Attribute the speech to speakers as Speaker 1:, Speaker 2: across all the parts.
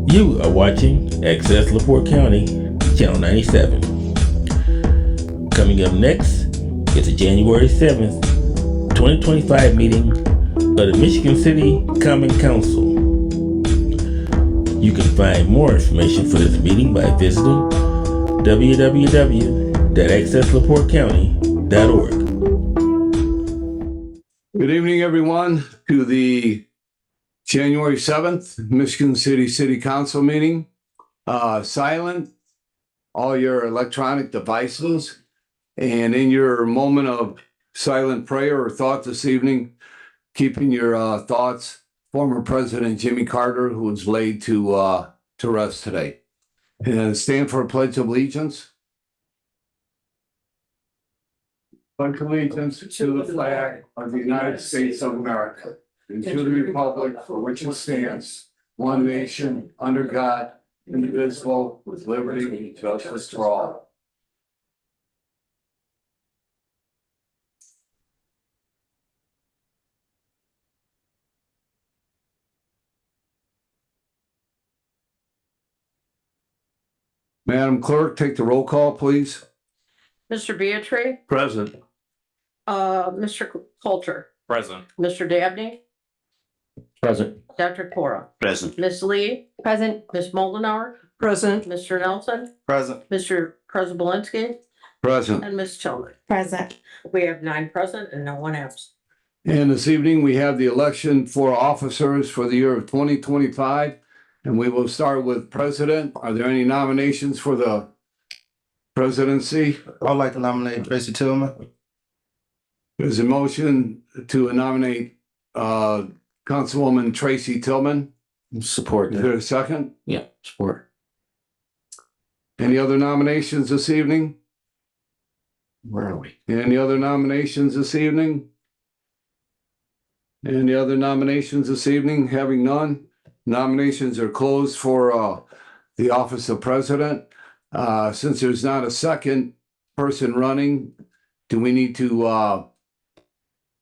Speaker 1: You are watching Access LaPorte County, Channel 97. Coming up next is the January 7th, 2025 meeting of the Michigan City Common Council. You can find more information for this meeting by visiting www.accesslaportecounty.org.
Speaker 2: Good evening, everyone, to the January 7th Michigan City Council meeting. Silent all your electronic devices, and in your moment of silent prayer or thought this evening, keeping your thoughts, former President Jimmy Carter, who was laid to rest today. And stand for a pledge of allegiance. Pledge allegiance to the flag of the United States of America and to the republic for which it stands, one nation, under God, indivisible, with liberty and justice for all. Madam Clerk, take the roll call, please.
Speaker 3: Mr. Beatrice,
Speaker 2: Present.
Speaker 3: Mr. Coulter,
Speaker 4: Present.
Speaker 3: Mr. Dabney,
Speaker 1: Present.
Speaker 3: Dr. Cora,
Speaker 4: Present.
Speaker 3: Miss Lee,
Speaker 5: Present.
Speaker 3: Miss Moldenauer,
Speaker 5: Present.
Speaker 3: Mr. Nelson,
Speaker 4: Present.
Speaker 3: Mr. Presebalinski,
Speaker 2: Present.
Speaker 3: and Miss Tillman.
Speaker 5: Present.
Speaker 3: We have 9 present and no one absent.
Speaker 2: And this evening, we have the election for officers for the year of 2025. And we will start with President. Are there any nominations for the presidency?
Speaker 4: I'd like to nominate Tracy Tillman.
Speaker 2: There's a motion to nominate Councilwoman Tracy Tillman.
Speaker 4: Support
Speaker 2: Is
Speaker 4: that.
Speaker 2: there a second?
Speaker 4: Yeah, support.
Speaker 2: Any other nominations this evening?
Speaker 4: Where are we?
Speaker 2: Any other nominations this evening? Any other nominations this evening? Having none, nominations are closed for the office of president. Since there's not a second person running, do we need to,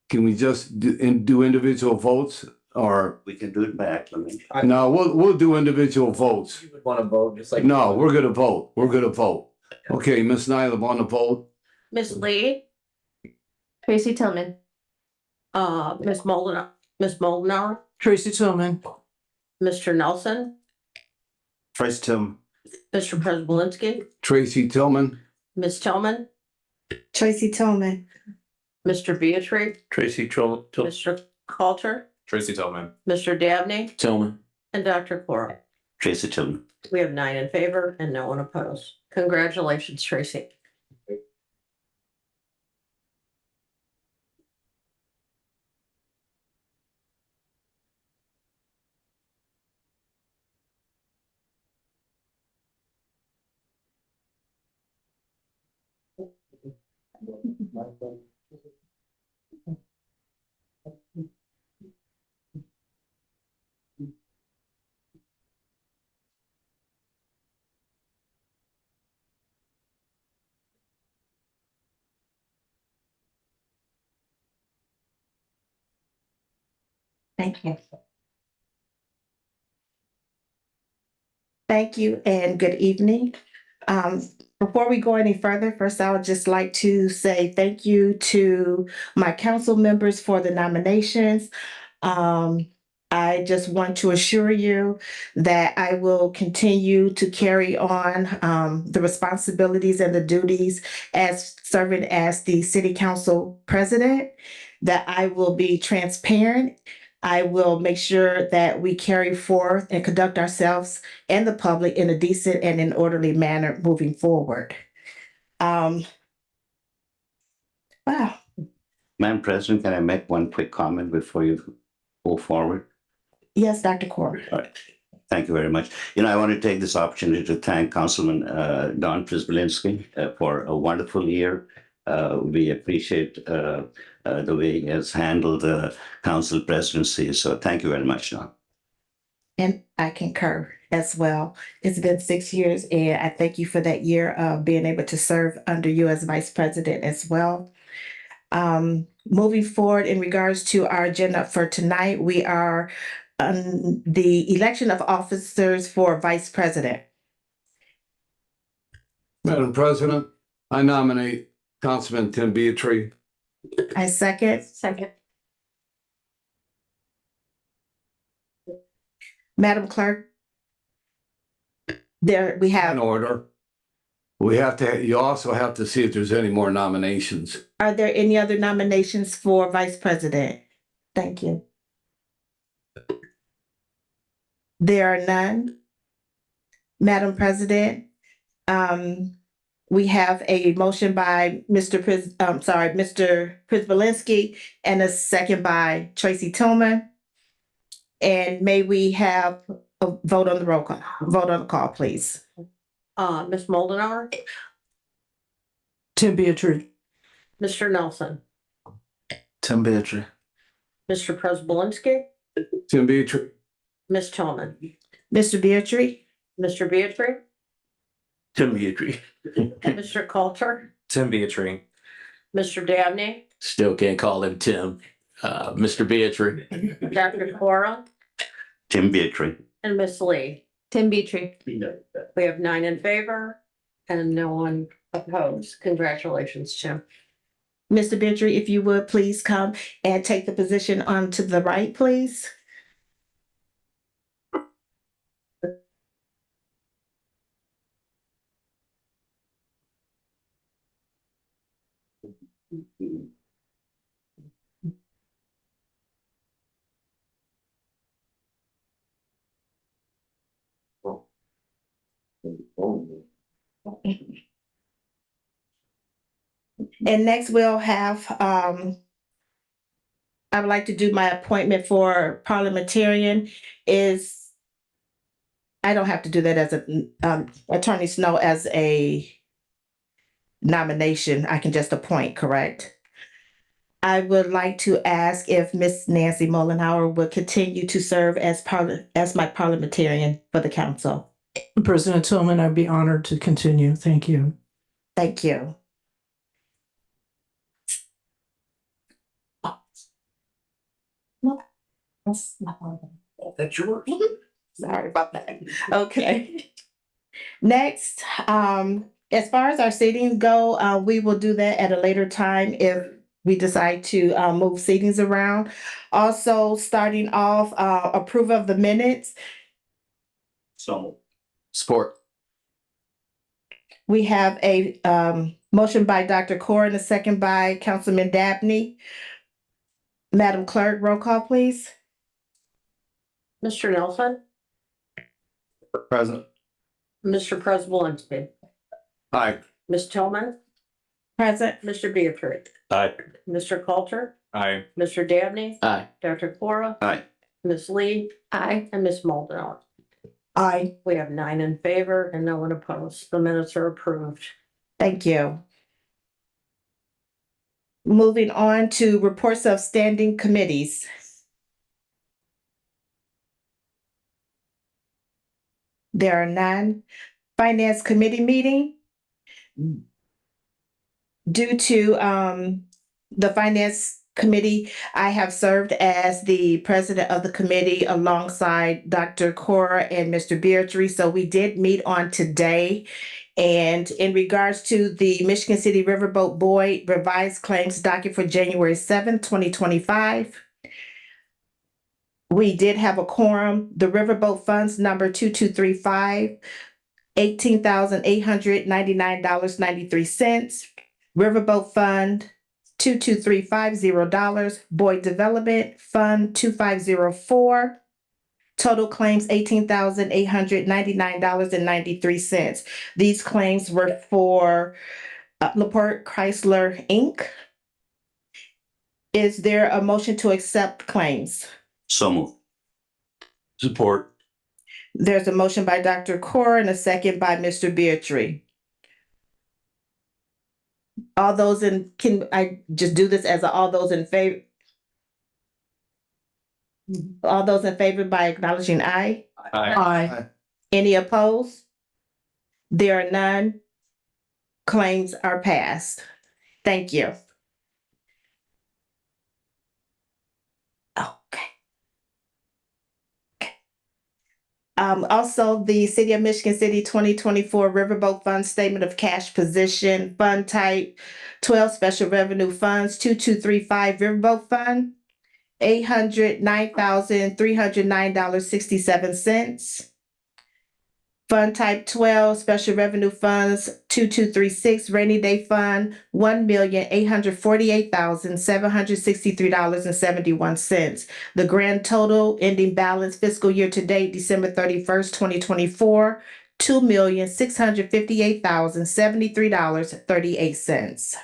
Speaker 2: can we just do individual votes? Or,
Speaker 6: We can do it by acclamation.
Speaker 2: no, we'll do individual votes.
Speaker 4: You would want to vote just like.
Speaker 2: No, we're gonna vote. We're gonna vote. Okay, Ms. Nyla, want to vote?
Speaker 3: Miss Lee,
Speaker 5: Tracy Tillman.
Speaker 3: Miss Moldenauer,
Speaker 5: Tracy Tillman.
Speaker 3: Mr. Nelson,
Speaker 4: Tracy Tillman.
Speaker 3: Mr. Presebalinski,
Speaker 2: Tracy Tillman.
Speaker 3: Miss Tillman,
Speaker 5: Tracy Tillman.
Speaker 3: Mr. Beatrice,
Speaker 4: Tracy Tillman.
Speaker 3: Mr. Coulter,
Speaker 4: Tracy Tillman.
Speaker 3: Mr. Dabney,
Speaker 4: Tillman.
Speaker 3: and Dr. Cora.
Speaker 6: Tracy Tillman.
Speaker 3: We have 9 in favor and no one opposed. Congratulations, Tracy.
Speaker 5: Thank you. Thank you and good evening. Before we go any further, first, I would just like to say thank you to my council members for the nominations. I just want to assure you that I will continue to carry on the responsibilities and the duties as serving as the city council president, that I will be transparent. I will make sure that we carry forth and conduct ourselves and the public in a decent and an orderly manner moving forward. Wow.
Speaker 6: Madam President, can I make one quick comment before you go forward?
Speaker 5: Yes, Dr. Cora.
Speaker 6: All right. Thank you very much. I want to take this opportunity to thank Councilman Don Presebalinski for a wonderful year. We appreciate the way he has handled the council presidency. So thank you very much, Don.
Speaker 5: And I concur as well. It's been 6 years, and I thank you for that year of being able to serve under you as vice president as well. Moving forward in regards to our agenda for tonight, we are the election of officers for vice president.
Speaker 2: Madam President, I nominate Councilman Tim Beatrice.
Speaker 5: I second.
Speaker 3: Second.
Speaker 5: Madam Clerk. There we
Speaker 2: In
Speaker 5: have,
Speaker 2: order. You also have to see if there's any more nominations.
Speaker 5: are there any other nominations for vice president? Thank you. There are none. Madam President, we have a motion by Mr. Prisbalinski and a second by Tracy Tillman. And may we have a vote on the call, please.
Speaker 3: Ms. Moldenauer,
Speaker 7: Tim Beatrice.
Speaker 3: Mr. Nelson,
Speaker 4: Tim Beatrice.
Speaker 3: Mr. Prespolinski,
Speaker 2: Tim Beatrice.
Speaker 3: Ms. Tillman,
Speaker 5: Mr. Beatrice,
Speaker 3: Mr. Beatrice,
Speaker 1: Tim Beatrice.
Speaker 3: Mr. Coulter,
Speaker 4: Tim Beatrice.
Speaker 3: Mr. Dabney,
Speaker 8: Still can't call him Tim. Mr. Beatrice.
Speaker 3: Dr. Cora,
Speaker 6: Tim Beatrice.
Speaker 3: and Ms. Lee.
Speaker 7: Tim Beatrice.
Speaker 3: We have 9 in favor and no one opposed. Congratulations, Jim.
Speaker 5: Mr. Beatrice, if you would please come and take the position on to the right, please. And next we'll have, I would like to do my appointment for parliamentarian is, I don't have to do that as a, Attorney Snow as a nomination. I can just appoint, correct? I would like to ask if Miss Nancy Mollenhauer would continue to serve as my parliamentarian for the council.
Speaker 7: President Tillman, I'd be honored to continue. Thank you.
Speaker 5: Thank you.
Speaker 4: That's yours.
Speaker 5: Sorry about that. Okay. Next, as far as our seatings go, we will do that at a later time if we decide to move seatings around. Also, starting off, approval of the minutes.
Speaker 6: So.
Speaker 8: Support.
Speaker 5: We have a motion by Dr. Cora and a second by Councilman Dabney. Madam Clerk, roll call, please.
Speaker 3: Mr. Nelson,
Speaker 4: Present.
Speaker 3: Mr. Prespolinski,
Speaker 2: Aye.
Speaker 3: Ms. Tillman,
Speaker 5: Present.
Speaker 3: Mr. Beatrice,
Speaker 8: Aye.
Speaker 3: Mr. Coulter,
Speaker 4: Aye.
Speaker 3: Mr. Dabney,
Speaker 8: Aye.
Speaker 3: Dr. Cora,
Speaker 6: Aye.
Speaker 3: Ms. Lee, and Ms. Moldenauer.
Speaker 5: Aye.
Speaker 3: We have 9 in favor and no one opposed. The minutes are approved.
Speaker 5: Thank you. Moving on to reports of standing committees. There are none. Finance Committee meeting. Due to the Finance Committee, I have served as the president of the committee alongside Dr. Cora and Mr. Beatrice. So we did meet on today. And in regards to the Michigan City Riverboat Boyd revised claims docket for January 7th, 2025, we did have a quorum. The Riverboat Funds number 2235, $18,899.93. Riverboat Fund 22350, Boyd Development Fund 2504. Total claims $18,899.93. These claims were for LaPorte Chrysler Inc. Is there a motion to accept claims?
Speaker 6: So moved.
Speaker 8: Support.
Speaker 5: There's a motion by Dr. Cora and a second by Mr. Beatrice. All those in, can I just do this as all those in favor? All those in favor by acknowledging aye?
Speaker 7: Aye.
Speaker 5: Any opposed? There are none. Claims are passed. Thank you. Okay. Also, the City of Michigan City 2024 Riverboat Fund Statement of Cash Position, Fund Type 12 Special Revenue Funds, 2235 Riverboat Fund, $809,309.67. Fund Type 12 Special Revenue Funds, 2236 Rainy Day Fund, $1,848,763.71. The grand total ending balance fiscal year to date, December 31st, 2024, $2,658,073.38.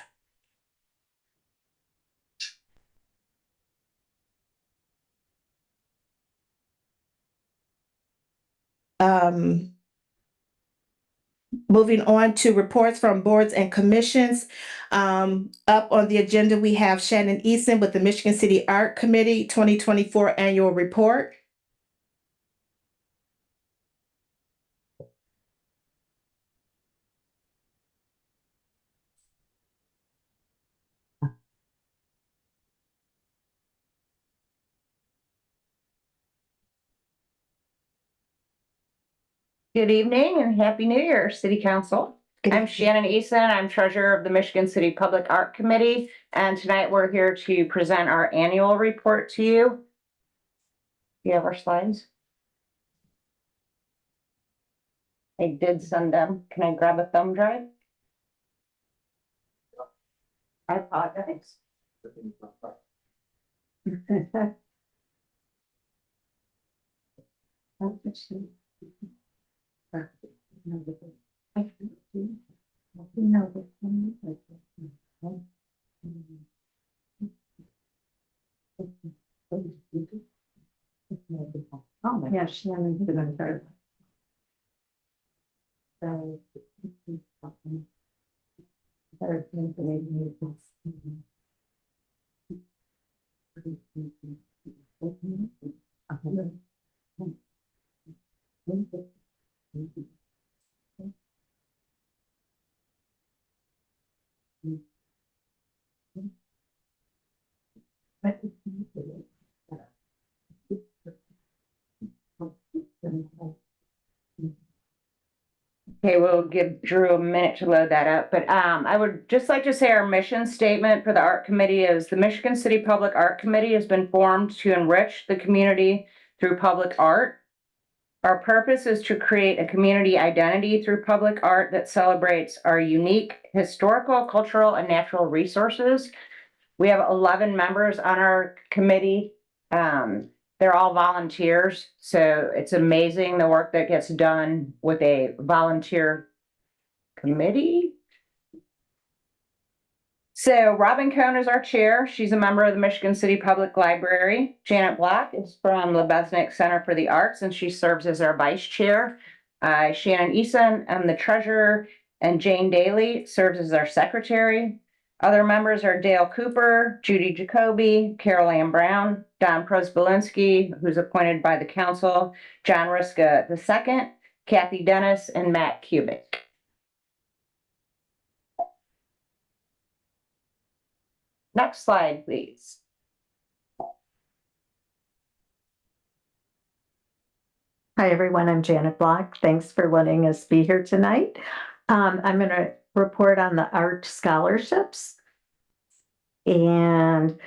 Speaker 5: Moving on to reports from boards and commissions. Up on the agenda, we have Shannon Eason with the Michigan City Art Committee 2024 Annual Report.
Speaker 9: Good evening and Happy New Year, City Council.
Speaker 5: Good
Speaker 9: I'm
Speaker 5: evening.
Speaker 9: Shannon Eason. I'm Treasurer of the Michigan City Public Art Committee, and tonight we're here to present our annual report to you. Do you have our slides? I did send them. Can I grab a thumb drive? I apologize. Oh, yeah, Shannon did it third. Okay, we'll give Drew a minute to load that up, but I would just like to say our mission statement for the art committee is the Michigan City Public Art Committee has been formed to enrich the community through public art. Our purpose is to create a community identity through public art that celebrates our unique historical, cultural, and natural resources. We have 11 members on our committee. They're all volunteers, so it's amazing the work that gets done with a volunteer committee. So Robin Cohn is our chair. She's a member of the Michigan City Public Library. Janet Block is from Lebesnick Center for the Arts, and she serves as our vice chair. Shannon Eason, I'm the treasurer, and Jane Daly serves as our secretary. Other members are Dale Cooper, Judy Jacoby, Carol Ann Brown, Don Prosbalinski, who's appointed by the council, John Riska II, Kathy Dennis, and Matt Kubik. Next slide, please.
Speaker 10: Hi, everyone. I'm Janet Block. Thanks for letting us be here tonight. I'm going to report on the art scholarships. And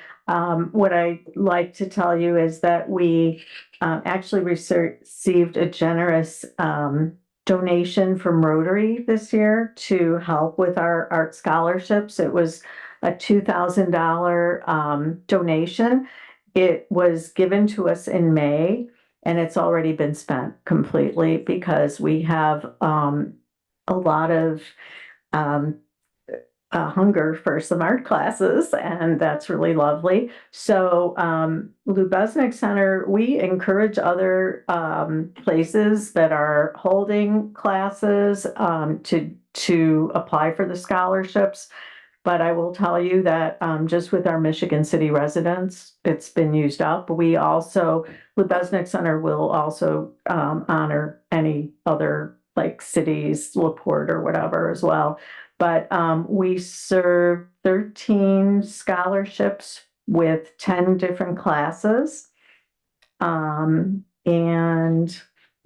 Speaker 10: what I'd like to tell you is that we actually received a generous donation from Rotary this year to help with our art scholarships. It was a $2,000 donation. It was given to us in May, and it's already been spent completely because we have a lot of hunger for some art classes, and that's really lovely. So Lebesnick Center, we encourage other places that are holding classes to apply for the scholarships. But I will tell you that just with our Michigan City residents, it's been used up. We also, Lebesnick Center will also honor any other like cities, LaPorte or whatever as well. But we serve 13 scholarships with 10 different classes. And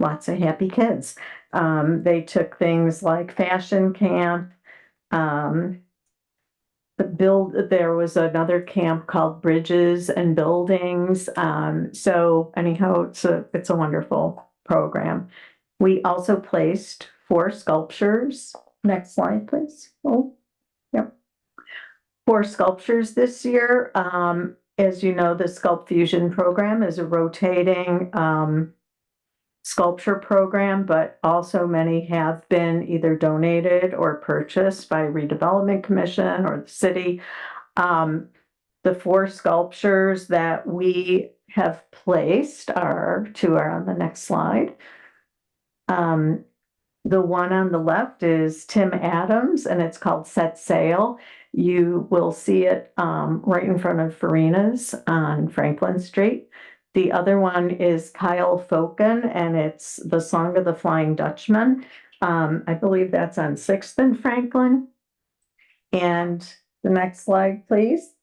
Speaker 10: lots of happy kids. They took things like fashion camp, there was another camp called Bridges and Buildings. So anyhow, it's a wonderful program. We also placed 4 sculptures. Next slide, please. Oh, yep. 4 sculptures this year. As you know, the Sculpt Fusion program is a rotating sculpture program, but also many have been either donated or purchased by Redevelopment Commission or the city. The 4 sculptures that we have placed are on the next slide. The one on the left is Tim Adams, and it's called Set Sail. You will see it right in front of Farina's on Franklin Street. The other one is Kyle Foken, and it's the Song of the Flying Dutchman. I believe that's on 6th and Franklin. And the next slide, please.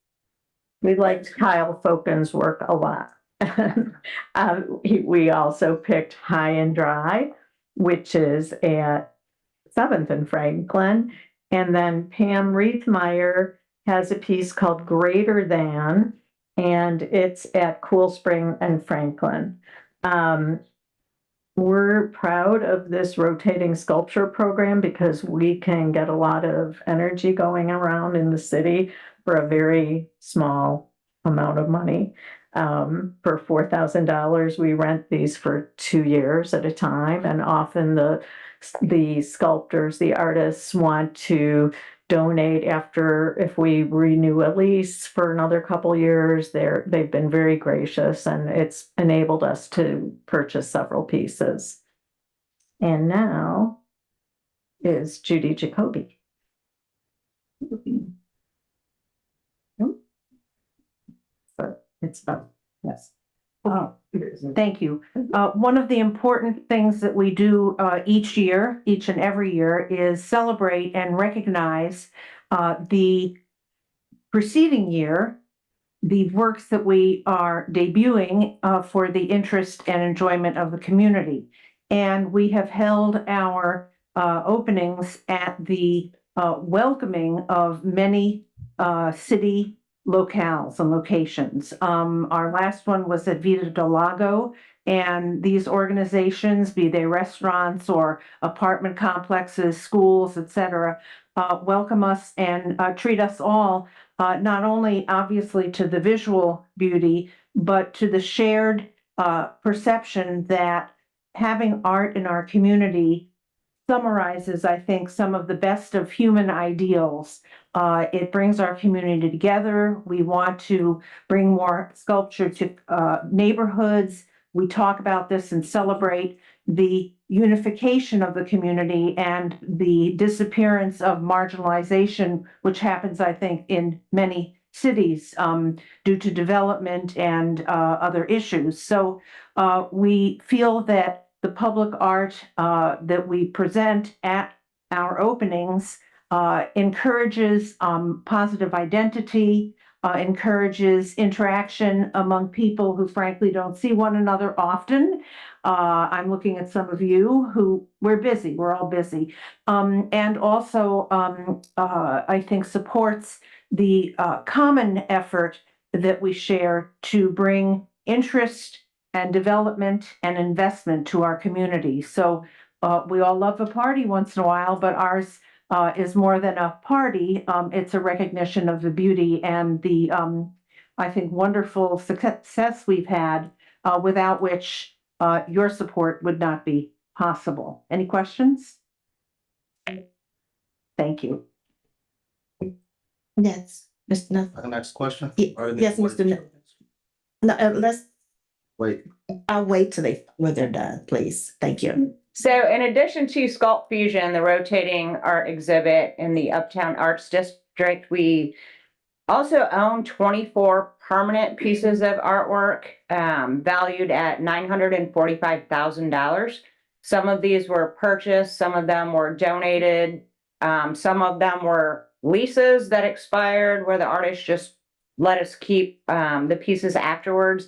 Speaker 10: We liked Kyle Foken's work a lot. We also picked High and Dry, which is at 7th and Franklin. And then Pam Reithmeyer has a piece called Greater Than, and it's at Cool Spring and Franklin. We're proud of this rotating sculpture program because we can get a lot of energy going around in the city for a very small amount of money. For $4,000, we rent these for 2 years at a time, and often the sculptors, the artists want to donate if we renew a lease for another couple years. They've been very gracious, and it's enabled us to purchase several pieces. And now is Judy Jacoby. It's about, yes.
Speaker 11: Thank you. One of the important things that we do each and every year, is celebrate and recognize the preceding year, the works that we are debuting for the interest and enjoyment of the community. And we have held our openings at the welcoming of many city locales and locations. Our last one was at Vita del Lago, and these organizations, be they restaurants or apartment complexes, schools, etc., welcome us and treat us all, not only obviously to the visual beauty, but to the shared perception that having art in our community summarizes, I think, some of the best of human ideals. It brings our community together. We want to bring more sculpture to neighborhoods. We talk about this and celebrate the unification of the community and the disappearance of marginalization, which happens, I think, in many cities due to development and other issues. So we feel that the public art that we present at our openings encourages positive identity, encourages interaction among people who frankly don't see one another often. I'm looking at some of you who we're busy, we're all busy. And also, I think supports the common effort that we share to bring interest and development and investment to our community. So we all love a party once in a while, but ours is more than a party. It's a recognition of the beauty and the, I think, wonderful success we've had, without which your support would not be possible. Any questions? Thank you.
Speaker 5: Yes, Mr. Nuff.
Speaker 4: Next question?
Speaker 5: Yes, Mr. Nuff. No, let's,
Speaker 4: Wait.
Speaker 5: I'll wait till when they're done, please. Thank you.
Speaker 9: So in addition to Sculpt Fusion, the rotating art exhibit in the Uptown Arts District, we also own 24 permanent pieces of artwork valued at $945,000. Some of these were purchased, some of them were donated, some of them were leases that expired where the artist just let us keep the pieces afterwards.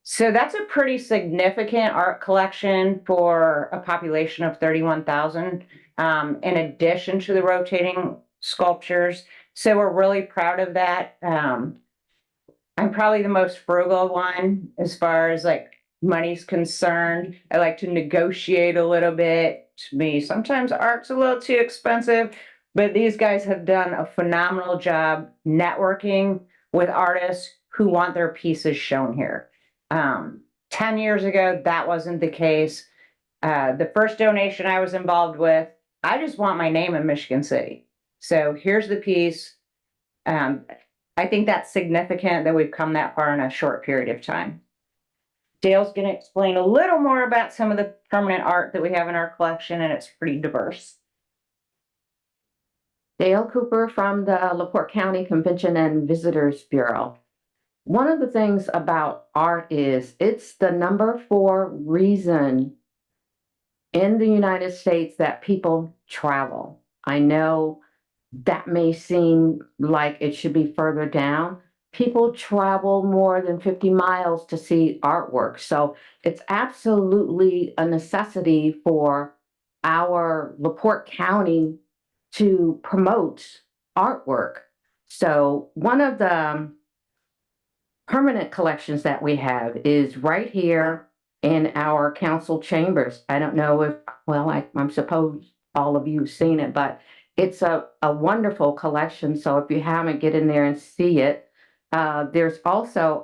Speaker 9: So that's a pretty significant art collection for a population of 31,000, in addition to the rotating sculptures. So we're really proud of that. I'm probably the most frugal one as far as like money's concerned. I like to negotiate a little bit. To me, sometimes art's a little too expensive, but these guys have done a phenomenal job networking with artists who want their pieces shown here. 10 years ago, that wasn't the case. The first donation I was involved with, I just want my name in Michigan City. So here's the piece. I think that's significant that we've come that far in a short period of time. Dale's going to explain a little more about some of the permanent art that we have in our collection, and it's pretty diverse.
Speaker 12: Dale Cooper from the LaPorte County Convention and Visitors Bureau. One of the things about art is it's the number 4 reason in the United States that people travel. I know that may seem like it should be further down. People travel more than 50 miles to see artwork. So it's absolutely a necessity for our LaPorte County to promote artwork. So one of the permanent collections that we have is right here in our council chambers. I don't know if, well, I'm suppose all of you have seen it, but it's a wonderful collection. So if you haven't, get in there and see it. There's also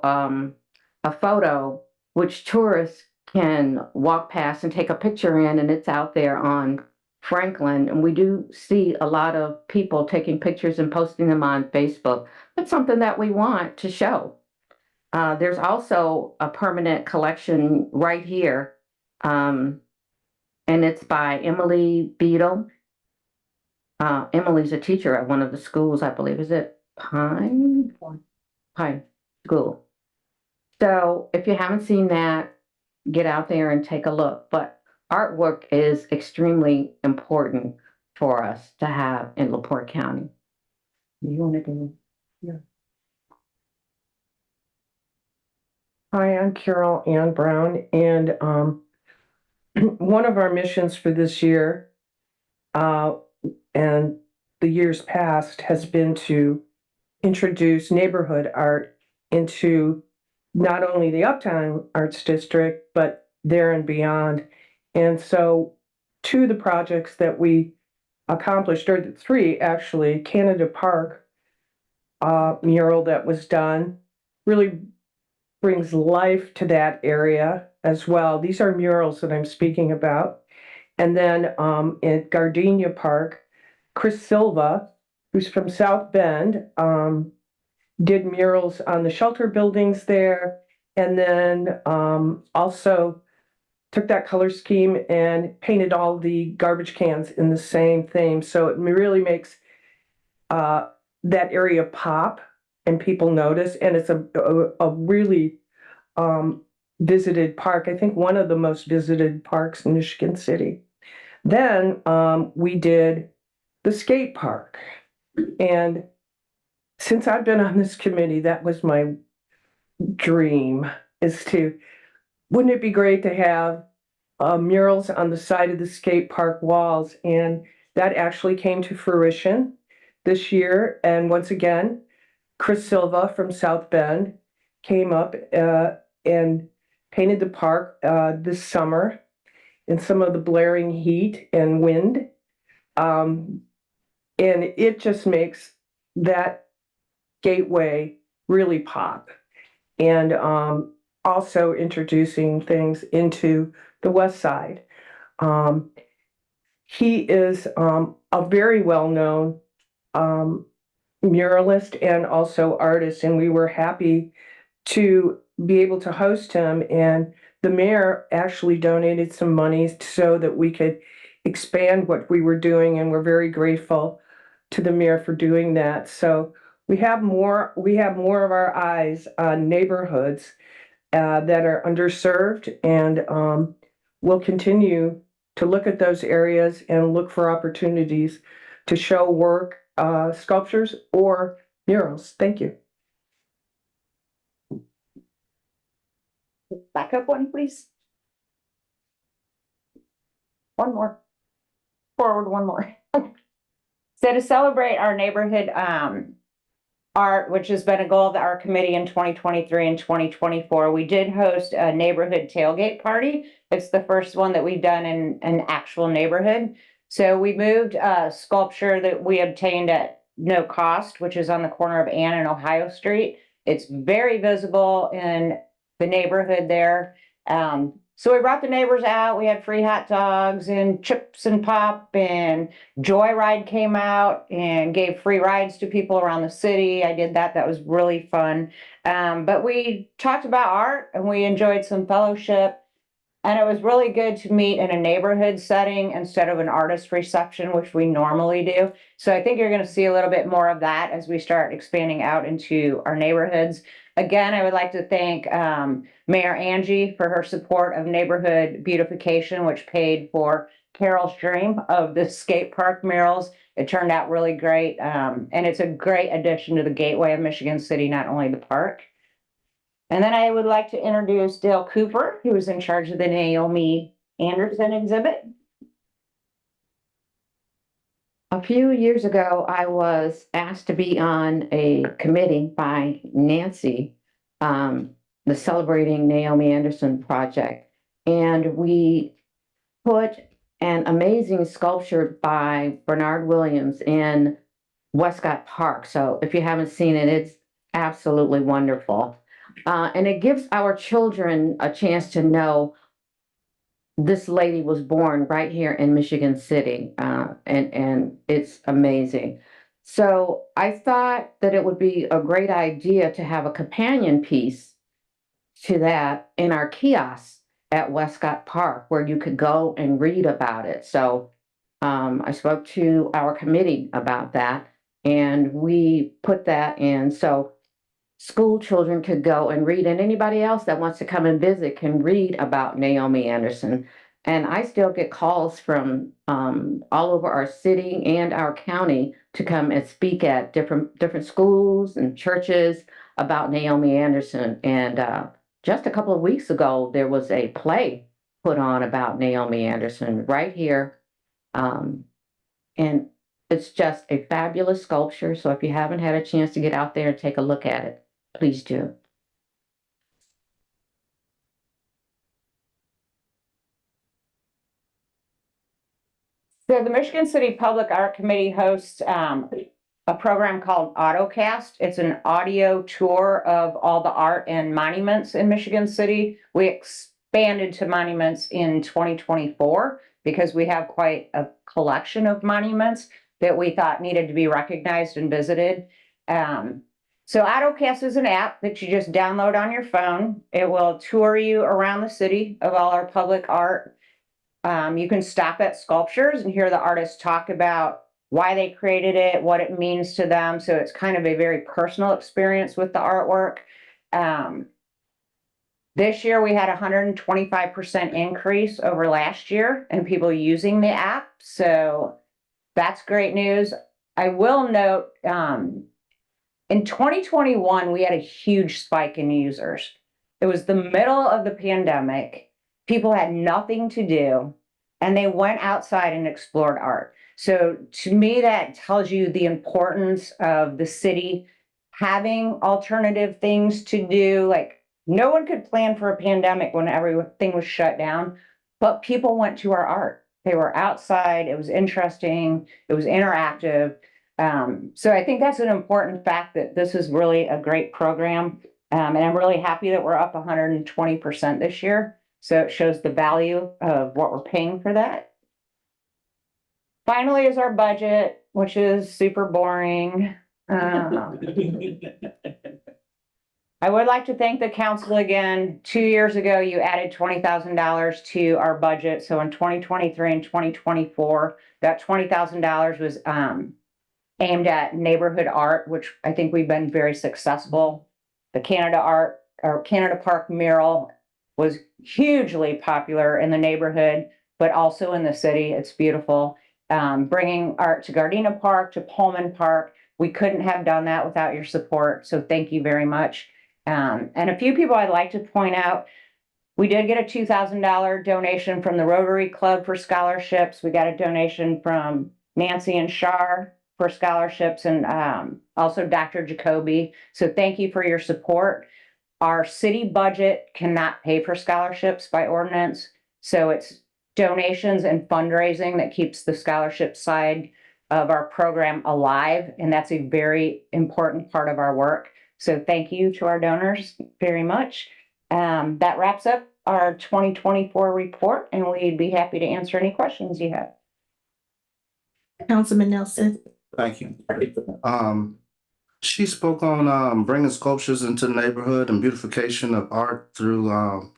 Speaker 12: a photo which tourists can walk past and take a picture in, and it's out there on Franklin. And we do see a lot of people taking pictures and posting them on Facebook. It's something that we want to show. There's also a permanent collection right here, and it's by Emily Beadle. Emily's a teacher at one of the schools, I believe. Is it Pine School? So if you haven't seen that, get out there and take a look. But artwork is extremely important for us to have in LaPorte County. You want to do? Yeah.
Speaker 7: Hi, I'm Carol Ann Brown, and one of our missions for this year and the years past has been to introduce neighborhood art into not only the Uptown Arts District, but there and beyond. And so 2 of the projects that we accomplished, or 3 actually, Canada Park mural that was done, really brings life to that area as well. These are murals that I'm speaking about. And then at Gardenia Park, Chris Silva, who's from South Bend, did murals on the shelter buildings there, and then also took that color scheme and painted all the garbage cans in the same theme. So it really makes that area pop and people notice, and it's a really visited park. I think one of the most visited parks in Michigan City. Then we did the skate park. And since I've been on this committee, that was my dream, is to, wouldn't it be great to have murals on the side of the skate park walls? And that actually came to fruition this year. And once again, Chris Silva from South Bend came up and painted the park this summer in some of the blaring heat and wind. And it just makes that gateway really pop. And also introducing things into the West Side. He is a very well-known muralist and also artist, and we were happy to be able to host him. And the mayor actually donated some money so that we could expand what we were doing, and we're very grateful to the mayor for doing that. So we have more of our eyes on neighborhoods that are underserved, and we'll continue to look at those areas and look for opportunities to show work, sculptures or murals. Thank you.
Speaker 9: Back up one, please. One more. Forward one more. So to celebrate our neighborhood art, which has been a goal of our committee in 2023 and 2024, we did host a neighborhood tailgate party. It's the first one that we've done in an actual neighborhood. So we moved a sculpture that we obtained at no cost, which is on the corner of Ann and Ohio Street. It's very visible in the neighborhood there. So we brought the neighbors out. We had free hot dogs and chips and pop, and Joyride came out and gave free rides to people around the city. I did that. That was really fun. But we talked about art and we enjoyed some fellowship. And it was really good to meet in a neighborhood setting instead of an artist reception, which we normally do. So I think you're going to see a little bit more of that as we start expanding out into our neighborhoods. Again, I would like to thank Mayor Angie for her support of neighborhood beautification, which paid for Carol's dream of the skate park murals. It turned out really great. And it's a great addition to the gateway of Michigan City, not only the park. And then I would like to introduce Dale Cooper, who is in charge of the Naomi Anderson exhibit.
Speaker 12: A few years ago, I was asked to be on a committee by Nancy, the Celebrating Naomi Anderson project. And we put an amazing sculpture by Bernard Williams in Westcott Park. So if you haven't seen it, it's absolutely wonderful. And it gives our children a chance to know this lady was born right here in Michigan City, and it's amazing. So I thought that it would be a great idea to have a companion piece to that in our kiosk at Westcott Park, where you could go and read about it. So I spoke to our committee about that, and we put that in. So school children could go and read, and anybody else that wants to come and visit can read about Naomi Anderson. And I still get calls from all over our city and our county to come and speak at different schools and churches about Naomi Anderson. And just a couple of weeks ago, there was a play put on about Naomi Anderson right here. And it's just a fabulous sculpture. So if you haven't had a chance to get out there and take a look at it, please do.
Speaker 9: So the Michigan City Public Art Committee hosts a program called AutoCast. It's an audio tour of all the art and monuments in Michigan City. We expanded to monuments in 2024 because we have quite a collection of monuments that we thought needed to be recognized and visited. So AutoCast is an app that you just download on your phone. It will tour you around the city of all our public art. You can stop at sculptures and hear the artists talk about why they created it, what it means to them. So it's kind of a very personal experience with the artwork. This year we had a 125% increase over last year in people using the app. So that's great news. I will note, in 2021, we had a huge spike in users. It was the middle of the pandemic. People had nothing to do, and they went outside and explored art. So to me, that tells you the importance of the city having alternative things to do. Like, no one could plan for a pandemic when everything was shut down, but people went to our art. They were outside. It was interesting. It was interactive. So I think that's an important fact, that this is really a great program. And I'm really happy that we're up 120% this year. So it shows the value of what we're paying for that. Finally is our budget, which is super boring. I would like to thank the council again. 2 years ago, you added $20,000 to our budget. So in 2023 and 2024, that $20,000 was aimed at neighborhood art, which I think we've been very successful. The Canada Art or Canada Park mural was hugely popular in the neighborhood, but also in the city. It's beautiful. Bringing art to Gardena Park, to Pullman Park. We couldn't have done that without your support. So thank you very much. And a few people I'd like to point out. We did get a $2,000 donation from the Rotary Club for scholarships. We got a donation from Nancy and Shar for scholarships, and also Dr. Jacoby. So thank you for your support. Our city budget cannot pay for scholarships by ordinance. So it's donations and fundraising that keeps the scholarship side of our program alive. And that's a very important part of our work. So thank you to our donors very much. That wraps up our 2024 report, and we'd be happy to answer any questions you have.
Speaker 5: Councilman Nelson.
Speaker 4: Thank you. She spoke on bringing sculptures into the neighborhood and beautification of art through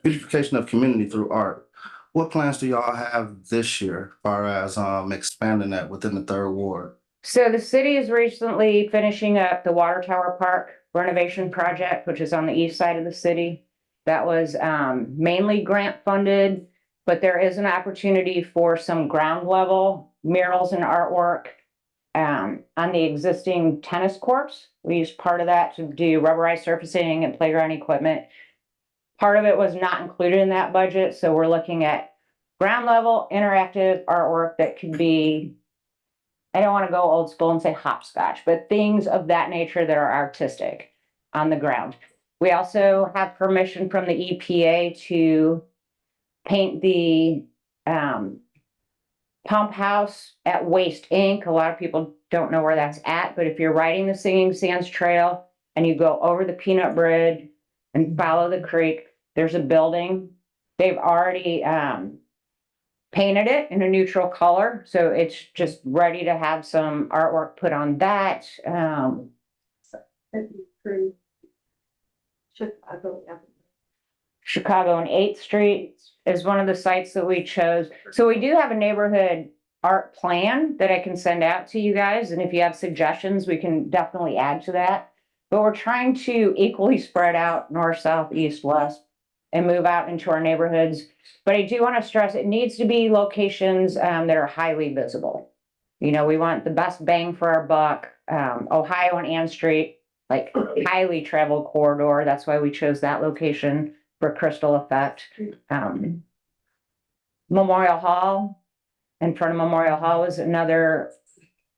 Speaker 4: beautification of community through art. What plans do y'all have this year as far as expanding that within the third ward?
Speaker 9: So the city is recently finishing up the Water Tower Park renovation project, which is on the east side of the city. That was mainly grant funded, but there is an opportunity for some ground level murals and artwork on the existing tennis courts. We used part of that to do rubberized surfacing and playground equipment. Part of it was not included in that budget, so we're looking at ground level interactive artwork that could be, I don't want to go old school and say hopscotch, but things of that nature that are artistic on the ground. We also have permission from the EPA to paint the pump house at Waste Inc. A lot of people don't know where that's at, but if you're riding the Singing Sands Trail and you go over the Peanut Bridge and follow the creek, there's a building. They've already painted it in a neutral color, so it's just ready to have some artwork put on that. Chicago and 8th Street is one of the sites that we chose. So we do have a neighborhood art plan that I can send out to you guys. And if you have suggestions, we can definitely add to that. But we're trying to equally spread out north, south, east, west, and move out into our neighborhoods. But I do want to stress it needs to be locations that are highly visible. You know, we want the best bang for our buck. Ohio and Ann Street, like highly traveled corridor. That's why we chose that location for Crystal Effect. Memorial Hall, in front of Memorial Hall is another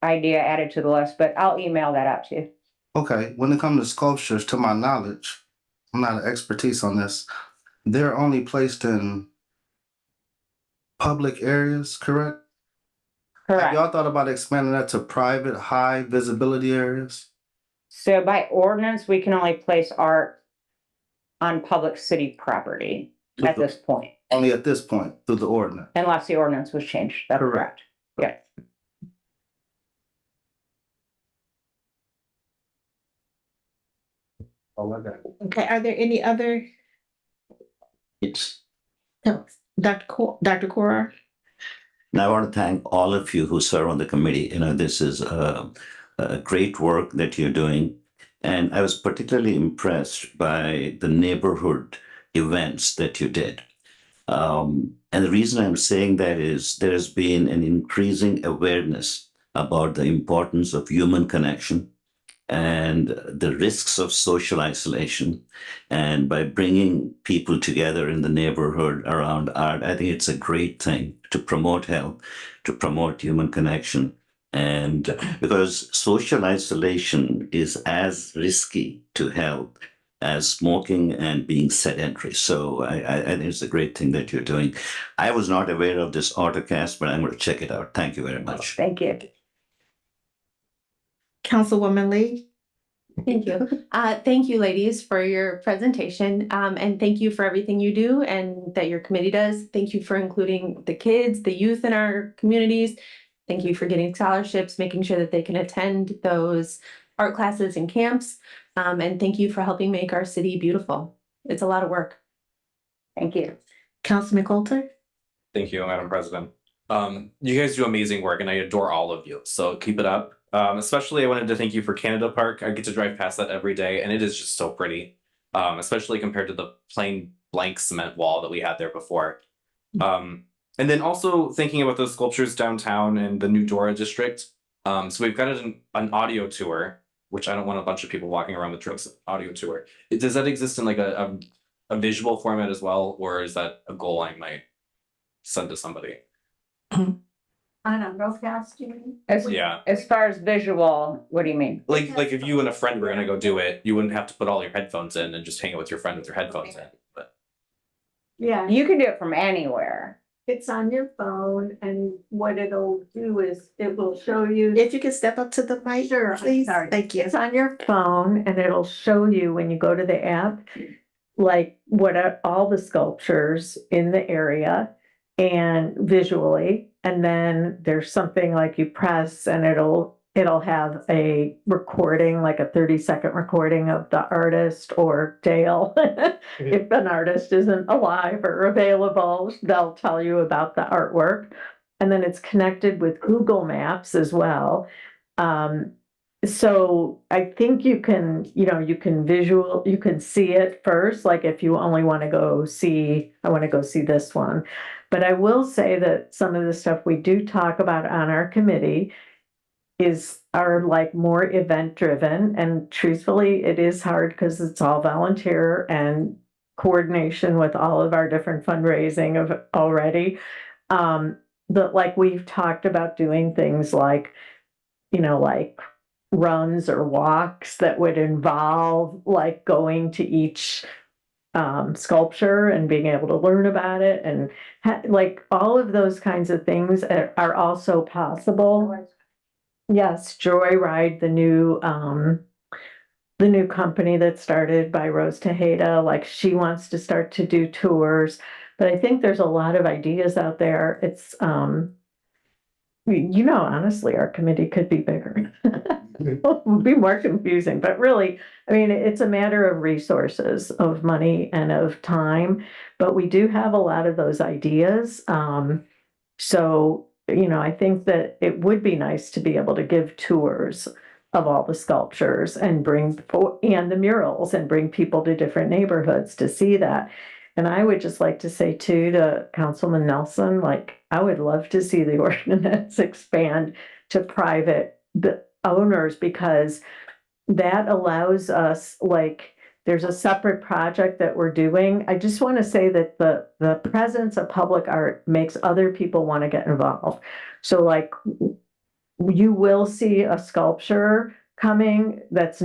Speaker 9: idea added to the list, but I'll email that out to you.
Speaker 4: Okay, when it comes to sculptures, to my knowledge, I'm not an expertise on this. They're only placed in public areas, correct?
Speaker 9: Correct.
Speaker 4: Have y'all thought about expanding that to private, high visibility areas?
Speaker 9: So by ordinance, we can only place art on public city property at this point,
Speaker 4: Only at this point through the ordinance.
Speaker 9: unless the ordinance was changed. That's correct. Yeah.
Speaker 5: Okay, are there any other,
Speaker 6: Yes.
Speaker 5: no, Dr. Cora?
Speaker 6: Now, I want to thank all of you who serve on the committee. You know, this is a great work that you're doing. And I was particularly impressed by the neighborhood events that you did. And the reason I'm saying that is there's been an increasing awareness about the importance of human connection and the risks of social isolation. And by bringing people together in the neighborhood around art, I think it's a great thing to promote health, to promote human connection. And because social isolation is as risky to health as smoking and being sedentary. So I think it's a great thing that you're doing. I was not aware of this AutoCast, but I'm going to check it out. Thank you very much.
Speaker 9: Thank you.
Speaker 5: Councilwoman Lee?
Speaker 13: Thank you. Thank you, ladies, for your presentation. And thank you for everything you do and that your committee does. Thank you for including the kids, the youth in our communities. Thank you for getting scholarships, making sure that they can attend those art classes and camps. And thank you for helping make our city beautiful. It's a lot of work.
Speaker 9: Thank you.
Speaker 5: Councilman Coulter?
Speaker 14: Thank you, Madam President. You guys do amazing work and I adore all of you. So keep it up. Especially I wanted to thank you for Canada Park. I get to drive past that every day and it is just so pretty. Especially compared to the plain blank cement wall that we had there before. And then also thinking about those sculptures downtown in the New Dora district. So we've got an audio tour, which I don't want a bunch of people walking around with drugs. Audio tour. Does that exist in like a a visual format as well, or is that a goal I might send to somebody?
Speaker 10: On a broadcast, you mean?
Speaker 14: Yeah.
Speaker 9: As far as visual, what do you mean?
Speaker 14: Like if you and a friend were gonna go do it, you wouldn't have to put all your headphones in and just hang out with your friend with your headphones in. But
Speaker 10: Yeah,
Speaker 9: You can do it from anywhere.
Speaker 10: it's on your phone and what it'll do is it will show you.
Speaker 5: If you could step up to the mic,
Speaker 10: Sure,
Speaker 5: please.
Speaker 10: sorry.
Speaker 5: Thank you.
Speaker 10: It's on your phone and it'll show you when you go to the app, like what are all the sculptures in the area and visually. And then there's something like you press and it'll have a recording, like a 30-second recording of the artist or Dale. If an artist isn't alive or available, they'll tell you about the artwork. And then it's connected with Google Maps as well. So I think you can see it first, like if you only want to go see, I want to go see this one. But I will say that some of the stuff we do talk about on our committee are like more event driven, and truthfully, it is hard because it's all volunteer and coordination with all of our different fundraising of already. But like we've talked about doing things like, like runs or walks that would involve like going to each sculpture and being able to learn about it, and like all of those kinds of things are also possible. Yes, Joyride, the new company that started by Rose Tejeda, like she wants to start to do tours, but I think there's a lot of ideas out there. It's honestly, our committee could be bigger. It would be more confusing, but really, I mean, it's a matter of resources, of money and of time, but we do have a lot of those ideas. So, I think that it would be nice to be able to give tours of all the sculptures and the murals and bring people to different neighborhoods to see that. And I would just like to say too, to Councilman Nelson, like, I would love to see the ordinance expand to private owners, because that allows us, like, there's a separate project that we're doing. I just want to say that the presence of public art makes other people want to get involved. So like you will see a sculpture coming that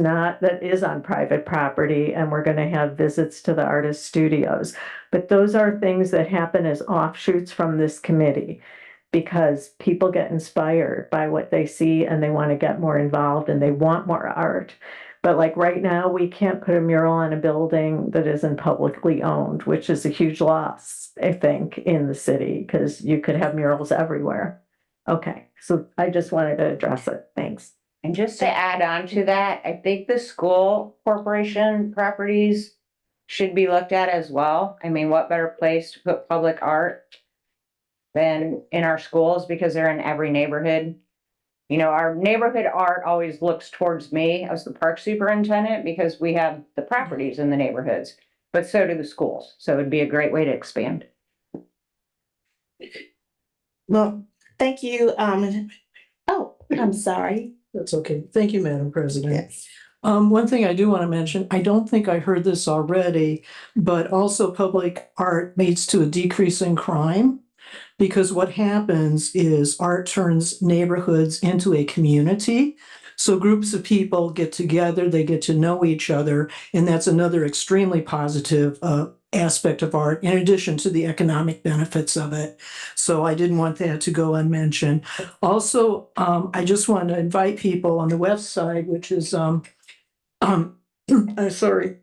Speaker 10: is on private property, and we're going to have visits to the artist studios. But those are things that happen as offshoots from this committee, because people get inspired by what they see and they want to get more involved and they want more art. But like right now, we can't put a mural on a building that isn't publicly owned, which is a huge loss, I think, in the city, because you could have murals everywhere. Okay, so I just wanted to address it. Thanks.
Speaker 9: And just to add on to that, I think the school corporation properties should be looked at as well. I mean, what better place to put public art than in our schools, because they're in every neighborhood. Our neighborhood art always looks towards me as the park superintendent, because we have the properties in the neighborhoods, but so do the schools. So it'd be a great way to expand.
Speaker 5: Well, thank you. Oh, I'm sorry.
Speaker 15: That's okay. Thank you, Madam President.
Speaker 5: Yes.
Speaker 15: One thing I do want to mention, I don't think I heard this already, but also public art leads to a decrease in crime. Because what happens is art turns neighborhoods into a community. So groups of people get together, they get to know each other, and that's another extremely positive aspect of art, in addition to the economic benefits of it. So I didn't want that to go unmentioned. Also, I just want to invite people on the website, which is, sorry.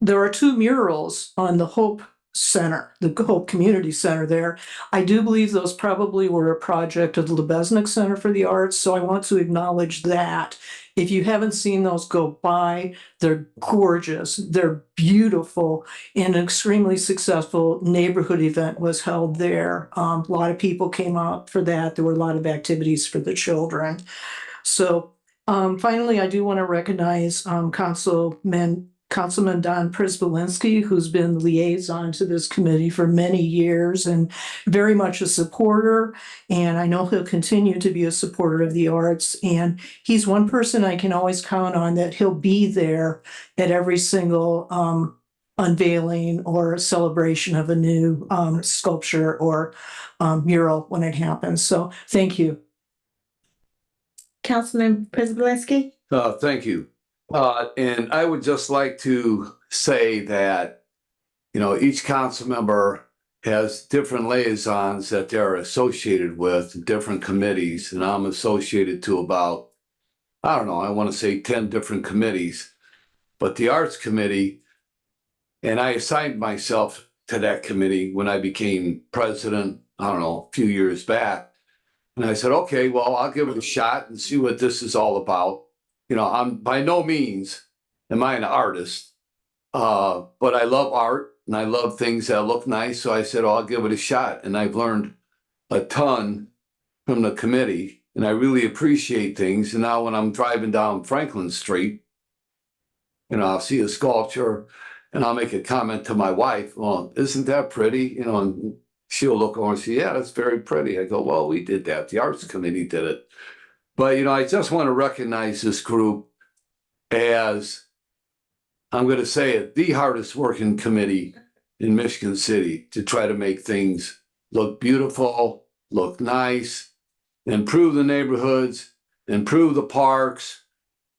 Speaker 15: There are 2 murals on the Hope Center, the Hope Community Center there. I do believe those probably were a project of the Lubeznik Center for the Arts, so I want to acknowledge that. If you haven't seen those, go by. They're gorgeous. They're beautiful. And an extremely successful neighborhood event was held there. A lot of people came out for that. There were a lot of activities for the children. So finally, I do want to recognize Councilman Councilman Don Prisbalinski, who's been liaison to this committee for many years and very much a supporter. And I know he'll continue to be a supporter of the arts. And he's one person I can always count on, that he'll be there at every single unveiling or celebration of a new sculpture or mural when it happens. So thank you.
Speaker 5: Councilman Prisbalinski?
Speaker 2: Thank you. And I would just like to say that, you know, each council member has different liaisons that they're associated with, different committees, and I'm associated to about, I don't know, I want to say 10 different committees. But the Arts Committee, and I assigned myself to that committee when I became president, I don't know, a few years back. And I said, okay, well, I'll give it a shot and see what this is all about. You know, I'm by no means am I an artist, but I love art and I love things that look nice. So I said, oh, I'll give it a shot. And I've learned a ton from the committee and I really appreciate things. And now when I'm driving down Franklin Street, you know, I'll see a sculpture and I'll make a comment to my wife, well, isn't that pretty? You know, and she'll look over and say, yeah, that's very pretty. I go, well, we did that. The Arts Committee did it. But, you know, I just want to recognize this group as, I'm going to say it, the hardest working committee in Michigan City to try to make things look beautiful, look nice, improve the neighborhoods, improve the parks.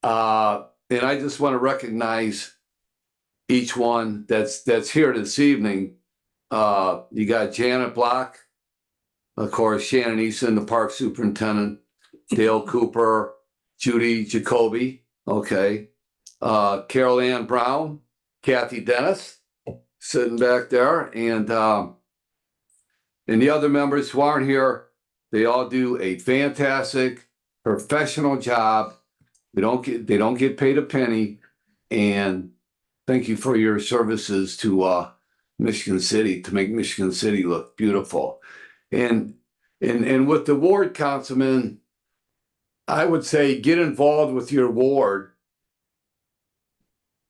Speaker 2: And I just want to recognize each one that's here this evening. You got Janet Block, of course, Shannon Easton, the park superintendent, Dale Cooper, Judy Jacoby, okay, Carol Ann Brown, Kathy Dennis, sitting back there, and the other members who aren't here, they all do a fantastic professional job. They don't get paid a penny, and thank you for your services to Michigan City to make Michigan City look beautiful. And with the ward councilman, I would say get involved with your ward.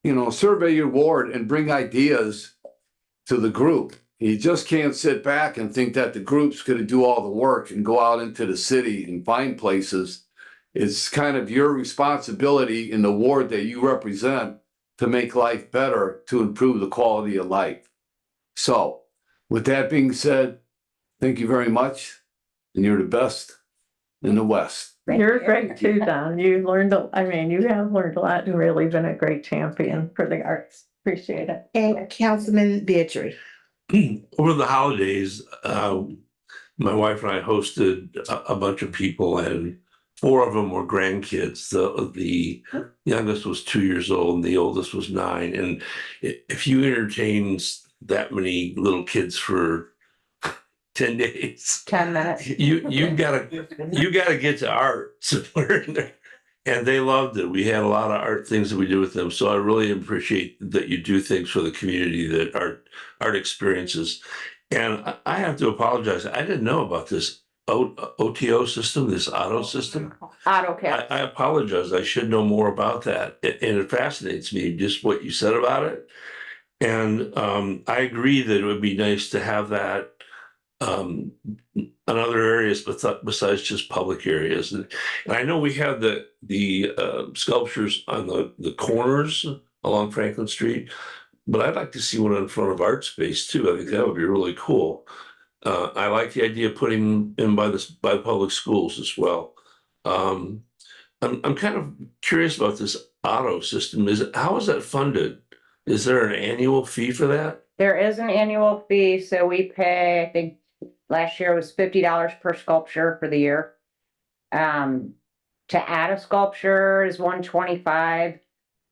Speaker 2: You know, survey your ward and bring ideas to the group. You just can't sit back and think that the group's going to do all the work and go out into the city and find places. It's kind of your responsibility in the ward that you represent to make life better, to improve the quality of life. So, with that being said, thank you very much, and you're the best in the West.
Speaker 10: You're great too, Don. You have learned a lot and really been a great champion for the arts. Appreciate it.
Speaker 5: And Councilman Beatrice?
Speaker 16: Over the holidays, my wife and I hosted a bunch of people, and 4 of them were grandkids. The youngest was 2 years old and the oldest was 9. And if you entertain that many little kids for 10 days,
Speaker 9: 10 minutes,
Speaker 16: you gotta get to art somewhere in there. And they loved it. We had a lot of art things that we do with them. So I really appreciate that you do things for the community, that art experiences. And I have to apologize. I didn't know about this OTO system, this auto system.
Speaker 9: AutoCAD.
Speaker 16: I apologize. I should know more about that. And it fascinates me, just what you said about it. And I agree that it would be nice to have that in other areas besides just public areas. And I know we have the sculptures on the corners along Franklin Street, but I'd like to see one in front of Art Space too. I think that would be really cool. I like the idea of putting in by the public schools as well. I'm kind of curious about this auto system. How is that funded? Is there an annual fee for that?
Speaker 9: There is an annual fee, so we pay, I think last year was $50 per sculpture for the year. To add a sculpture is $125,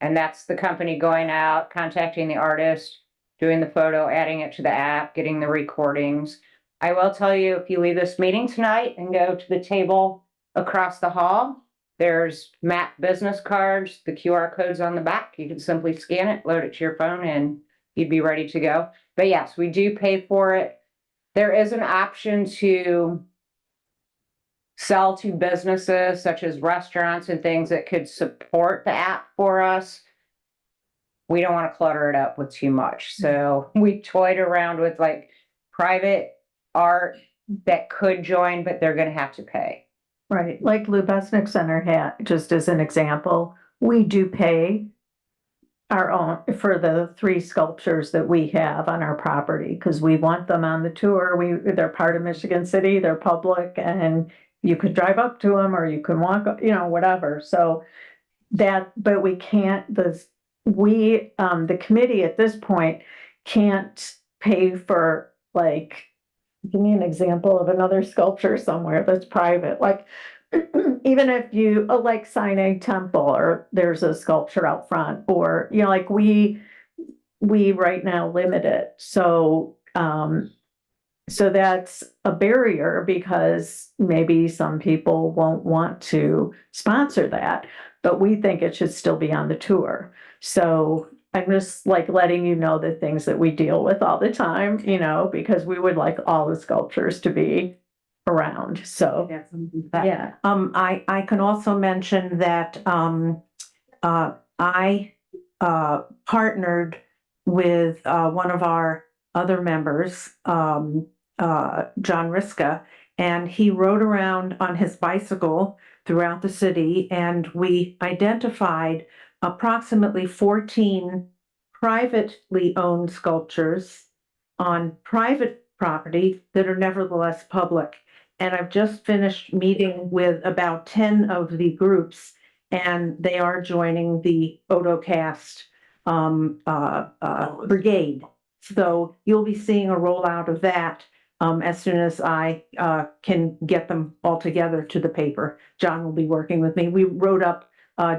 Speaker 9: and that's the company going out, contacting the artist, doing the photo, adding it to the app, getting the recordings. I will tell you, if you leave this meeting tonight and go to the table across the hall, there's MAP business cards, the QR code's on the back. You can simply scan it, load it to your phone, and you'd be ready to go. But yes, we do pay for it. There is an option to sell to businesses such as restaurants and things that could support the app for us. we don't want to clutter it up with too much. So we toyed around with like private art that could join, but they're gonna have to pay.
Speaker 10: Right, like Lou Besnick Center had, just as an example, we do pay our own for the 3 sculptures that we have on our property, because we want them on the tour. They're part of Michigan City, they're public, and you could drive up to them or you can walk, whatever. So but we can't, the committee at this point can't pay for, like, give me an example of another sculpture somewhere that's private, like, even if you, like Sinai Temple, or there's a sculpture out front, or, like we right now limit it. So, so that's a barrier, because maybe some people won't want to sponsor that, but we think it should still be on the tour. So I'm just like letting you know the things that we deal with all the time, because we would like all the sculptures to be around. So, yeah. I can also mention that, I partnered with, one of our other members, John Riska, and he rode around on his bicycle throughout the city, and we identified approximately 14 privately owned sculptures on private property that are nevertheless public. And I've just finished meeting with about 10 of the groups, and they are joining the Otocast brigade. So you'll be seeing a rollout of that as soon as I can get them all together to the paper. John will be working with me. We wrote up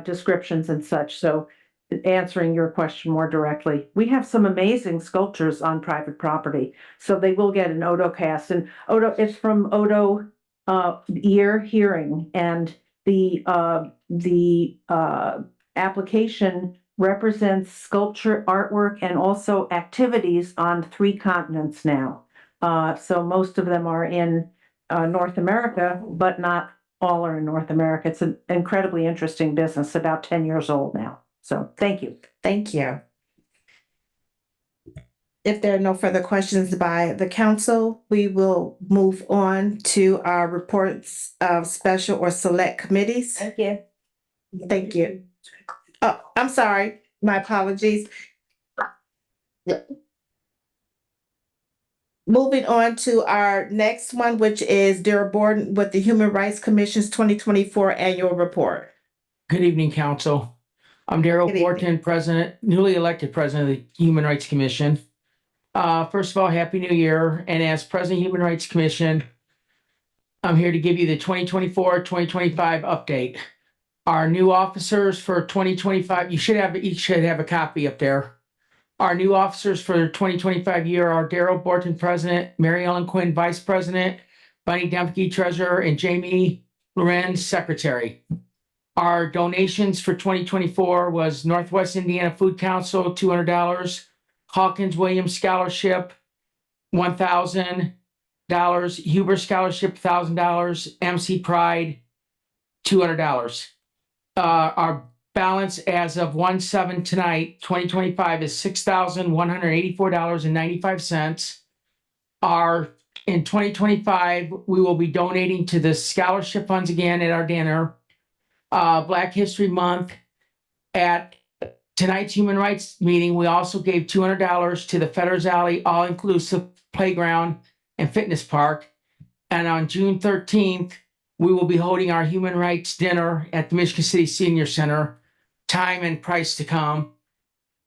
Speaker 10: descriptions and such. So answering your question more directly, we have some amazing sculptures on private property. So they will get an Otocast, and it's from Odo Ear Hearing, and the application represents sculpture, artwork, and also activities on 3 continents now. So most of them are in North America, but not all are in North America. It's an incredibly interesting business, about 10 years old now. So thank you.
Speaker 5: Thank you. If there are no further questions by the council, we will move on to our reports of special or select committees.
Speaker 9: Thank you.
Speaker 5: Thank you. Oh, I'm sorry. My apologies. Moving on to our next one, which is Daryl Borden with the Human Rights Commission's 2024 annual report.
Speaker 17: Good evening, council. I'm Daryl Borton, newly elected president of the Human Rights Commission. First of all, Happy New Year. And as president of the Human Rights Commission, I'm here to give you the 2024-2025 update. Our new officers for 2025, each should have a copy up there. Our new officers for the 2025 year are Daryl Borton, president, Mary Ellen Quinn, vice president, Bunny Dempke, treasurer, and Jamie Lorenz, secretary. Our donations for 2024 was Northwest Indiana Food Council, $200, Hawkins Williams Scholarship, $1,000, Huber Scholarship, $1,000, MC Pride, $200. Our balance as of 1/7 tonight, 2025, is $6,184.95. In 2025, we will be donating to the scholarship funds again at our dinner. Black History Month. At tonight's Human Rights meeting, we also gave $200 to the Fetters Alley All-Inclusive Playground and Fitness Park. And on June 13th, we will be holding our Human Rights Dinner at the Michigan City Senior Center. Time and price to come.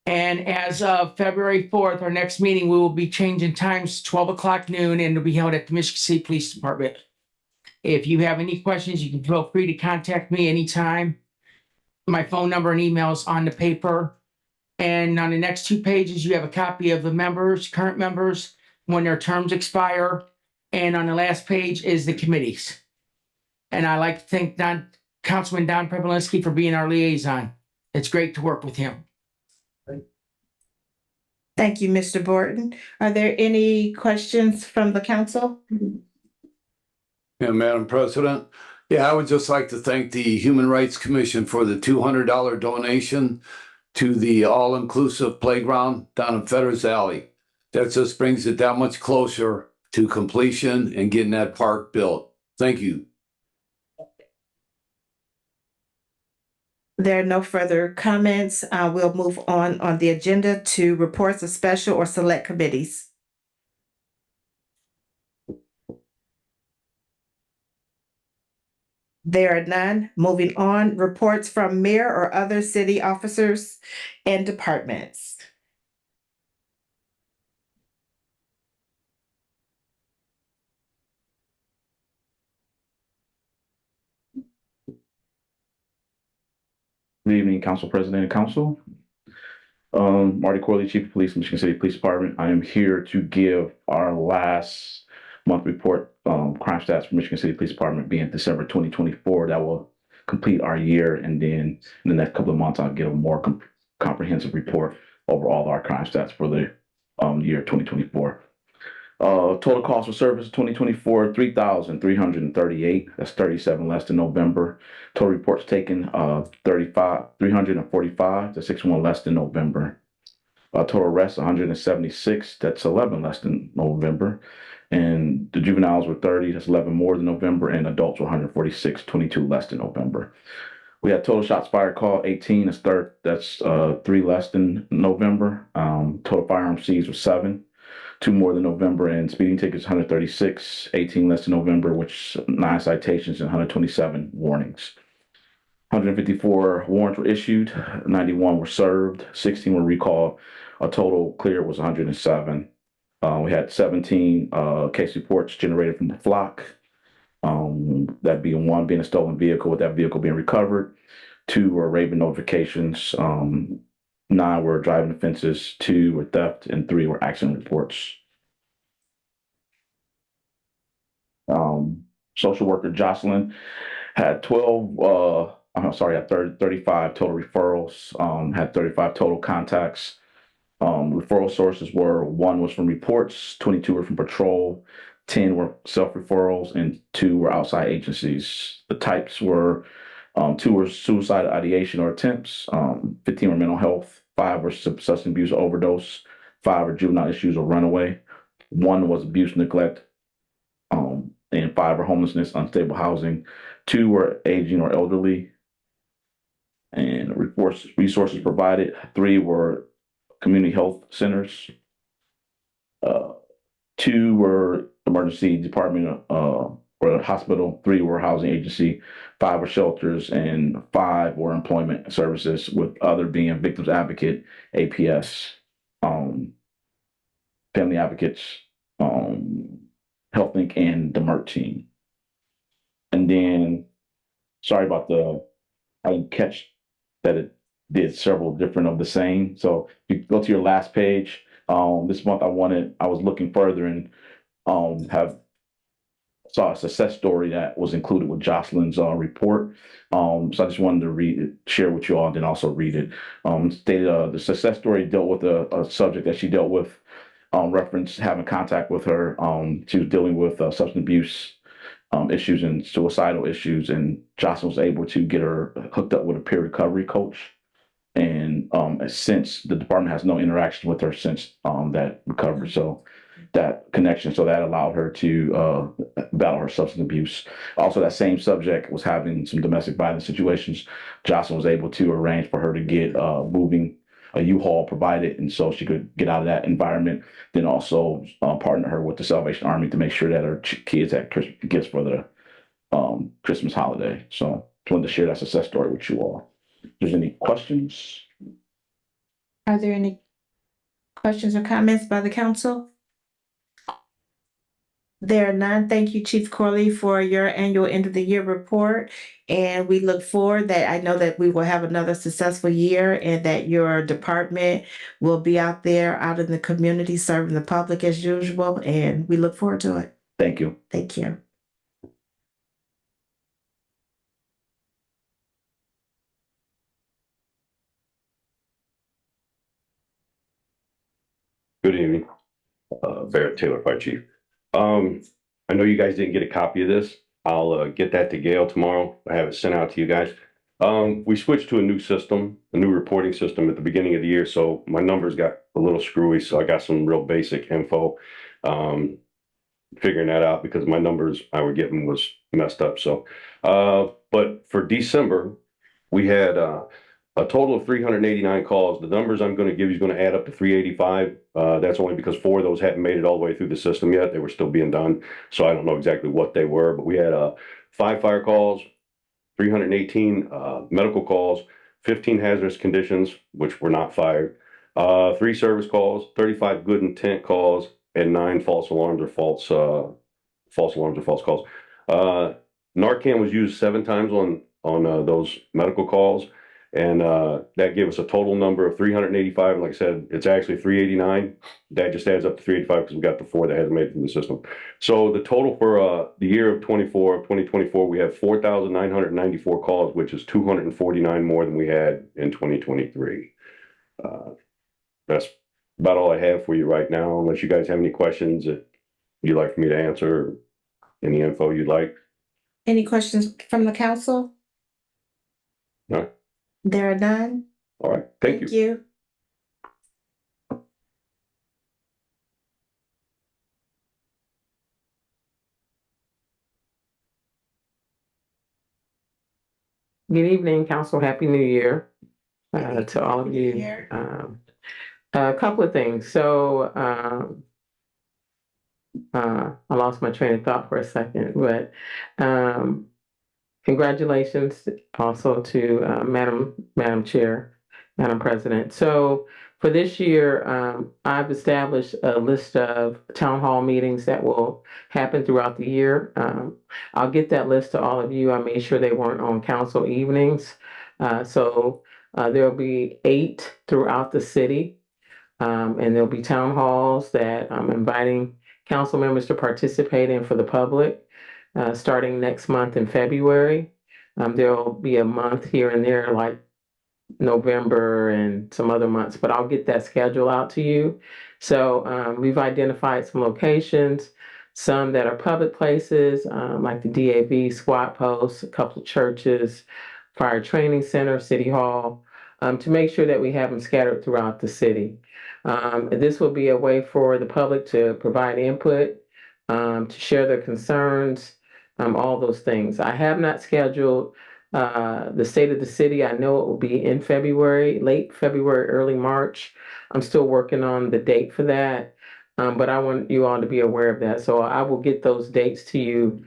Speaker 17: And as of February 4th, our next meeting, we will be changing times, 12 o'clock noon, and it'll be held at the Michigan City Police Department. If you have any questions, you can feel free to contact me anytime. My phone number and email is on the paper. And on the next 2 pages, you have a copy of the members, current members, when their terms expire. And on the last page is the committees. And I'd like to thank Councilman Don Prepolinski for being our liaison. It's great to work with him.
Speaker 5: Thank you, Mr. Borton. Are there any questions from the council?
Speaker 2: Yeah, Madam President. Yeah, I would just like to thank the Human Rights Commission for the $200 donation to the all-inclusive playground down in Fetters Alley. That just brings it that much closer to completion and getting that park built. Thank you.
Speaker 5: There are no further comments. We'll move on the agenda to reports of special or select committees. There are none. Moving on, reports from mayor or other city officers and departments.
Speaker 18: Good evening, Council President and Council. Marty Corley, Chief of Police, Michigan City Police Department. I am here to give our last month report, crime stats for Michigan City Police Department being December 2024. That will complete our year, and then in the next couple of months, I'll give a more comprehensive report over all our crime stats for the year 2024. Total cost of service 2024, $3,338. That's 37 less than November. Total reports taken, 345. That's 61 less than November. Total arrests 176. That's 11 less than November. And the juveniles were 30. That's 11 more than November. And adults were 146, 22 less than November. We had total shots fired call 18. That's 3 less than November. Total firearm seized was 7. 2 more than November, and speeding tickets 136, 18 less than November, which 9 citations and 127 warnings. 154 warrants were issued, 91 were served, 16 were recalled. A total clear was 107. We had 17 case reports generated from the flock. That being 1 being a stolen vehicle with that vehicle being recovered. 2 were raven notifications. 9 were driving offenses, 2 were theft, and 3 were accident reports. Social worker Jocelyn had 35 total referrals, had 35 total contacts. Referral sources were 1 was from reports, 22 were from patrol, 10 were self-referrals, and 2 were outside agencies. The types were 2 were suicide ideation or attempts, 15 were mental health, 5 were substance abuse or overdose, 5 were juvenile issues or runaway, 1 was abuse, neglect, and 5 were homelessness, unstable housing, 2 were aging or elderly, and resources provided, 3 were community health centers, 2 were emergency department or hospital, 3 were housing agency, 5 were shelters, and 5 were employment services, with other being victims advocate, APS, family advocates, Health Link, and the MERT team. And then, sorry about I didn't catch that it did several different of the same. So if you go to your last page, this month I was looking further and saw a success story that was included with Jocelyn's report. So I just wanted to share with you all, and then also read it. Stated the success story dealt with a subject that she dealt with, referenced having contact with her. She was dealing with substance abuse issues and suicidal issues, and Jocelyn was able to get her hooked up with a peer recovery coach. And since the department has no interaction with her since that recovery, so that connection, so that allowed her to battle her substance abuse. Also, that same subject was having some domestic violence situations. Jocelyn was able to arrange for her to get moving, a U-Haul provided, and so she could get out of that environment. Then also partner her with the Salvation Army to make sure that her kids had gifts for the Christmas holiday. So just wanted to share that success story with you all. If there's any questions?
Speaker 5: Are there any questions or comments by the council? There are none. Thank you, Chief Corley, for your annual end of the year report. And we look forward that I know that we will have another successful year and that your department will be out there, out in the community, serving the public as usual. And we look forward to it.
Speaker 18: Thank you.
Speaker 5: Thank you.
Speaker 19: Good evening, Barrett Taylor, Fire Chief. I know you guys didn't get a copy of this. I'll get that to Gail tomorrow. I have it sent out to you guys. We switched to a new system, a new reporting system at the beginning of the year, so my numbers got a little screwy, so I got some real basic info. Figuring that out because my numbers I were getting was messed up. So, but for December, we had a total of 389 calls. The numbers I'm going to give you is going to add up to 385. That's only because 4 of those hadn't made it all the way through the system yet. They were still being done. So I don't know exactly what they were, but we had 5 fire calls, 318 medical calls, 15 hazardous conditions, which were not fired, 3 service calls, 35 good intent calls, and 9 false alarms or false calls. Narcan was used 7 times on those medical calls, and that gave us a total number of 385. And like I said, it's actually 389. That just adds up to 385 because we got the 4 that hasn't made it through the system. So the total for the year of 2024, we have 4,994 calls, which is 249 more than we had in 2023. That's about all I have for you right now, unless you guys have any questions that you'd like for me to answer, any info you'd like.
Speaker 5: Any questions from the council?
Speaker 19: No?
Speaker 5: There are none.
Speaker 19: All right. Thank you.
Speaker 5: Thank you.
Speaker 20: Good evening, Council. Happy New Year to all of you. A couple of things. So I lost my train of thought for a second, but congratulations also to Madam Chair, Madam President. So for this year, I've established a list of town hall meetings that will happen throughout the year. I'll get that list to all of you. I made sure they weren't on council evenings. So there'll be 8 throughout the city. And there'll be town halls that I'm inviting council members to participate in for the public, starting next month in February. There'll be a month here and there, like November and some other months, but I'll get that schedule out to you. So we've identified some locations, some that are public places, like the DAV, squat posts, a couple of churches, fire training center, city hall, to make sure that we have them scattered throughout the city. This will be a way for the public to provide input, to share their concerns, all those things. I have not scheduled the State of the City. I know it will be in February, late February, early March. I'm still working on the date for that, but I want you all to be aware of that. So I will get those dates to you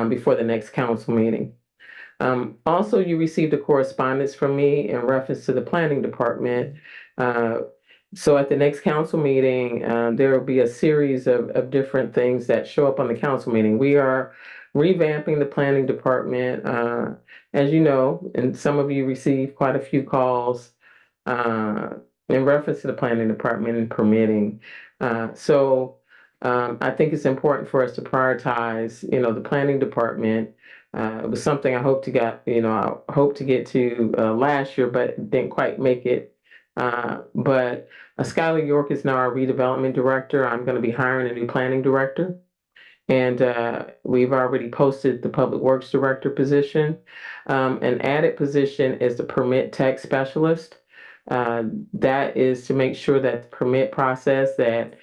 Speaker 20: before the next council meeting. Also, you received a correspondence from me in reference to the planning department. So at the next council meeting, there will be a series of different things that show up on the council meeting. We are revamping the planning department, as you know, and some of you received quite a few calls in reference to the planning department and permitting. So I think it's important for us to prioritize, the planning department. It was something I hope to get to last year, but didn't quite make it. But Skylar York is now our redevelopment director. I'm going to be hiring a new planning director. And we've already posted the public works director position. An added position is the permit tech specialist. That is to make sure that the permit process that,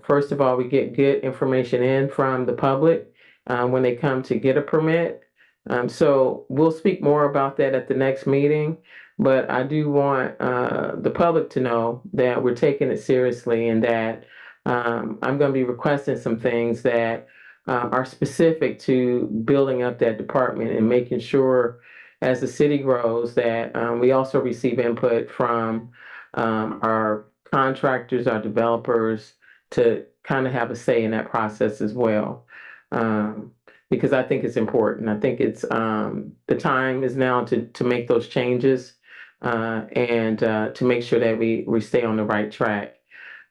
Speaker 20: first of all, we get good information in from the public when they come to get a permit. So we'll speak more about that at the next meeting. But I do want the public to know that we're taking it seriously and that I'm going to be requesting some things that are specific to building up that department and making sure as the city grows that we also receive input from our contractors, our developers to kind of have a say in that process as well. Because I think it's important. I think it's the time is now to make those changes and to make sure that we stay on the right track.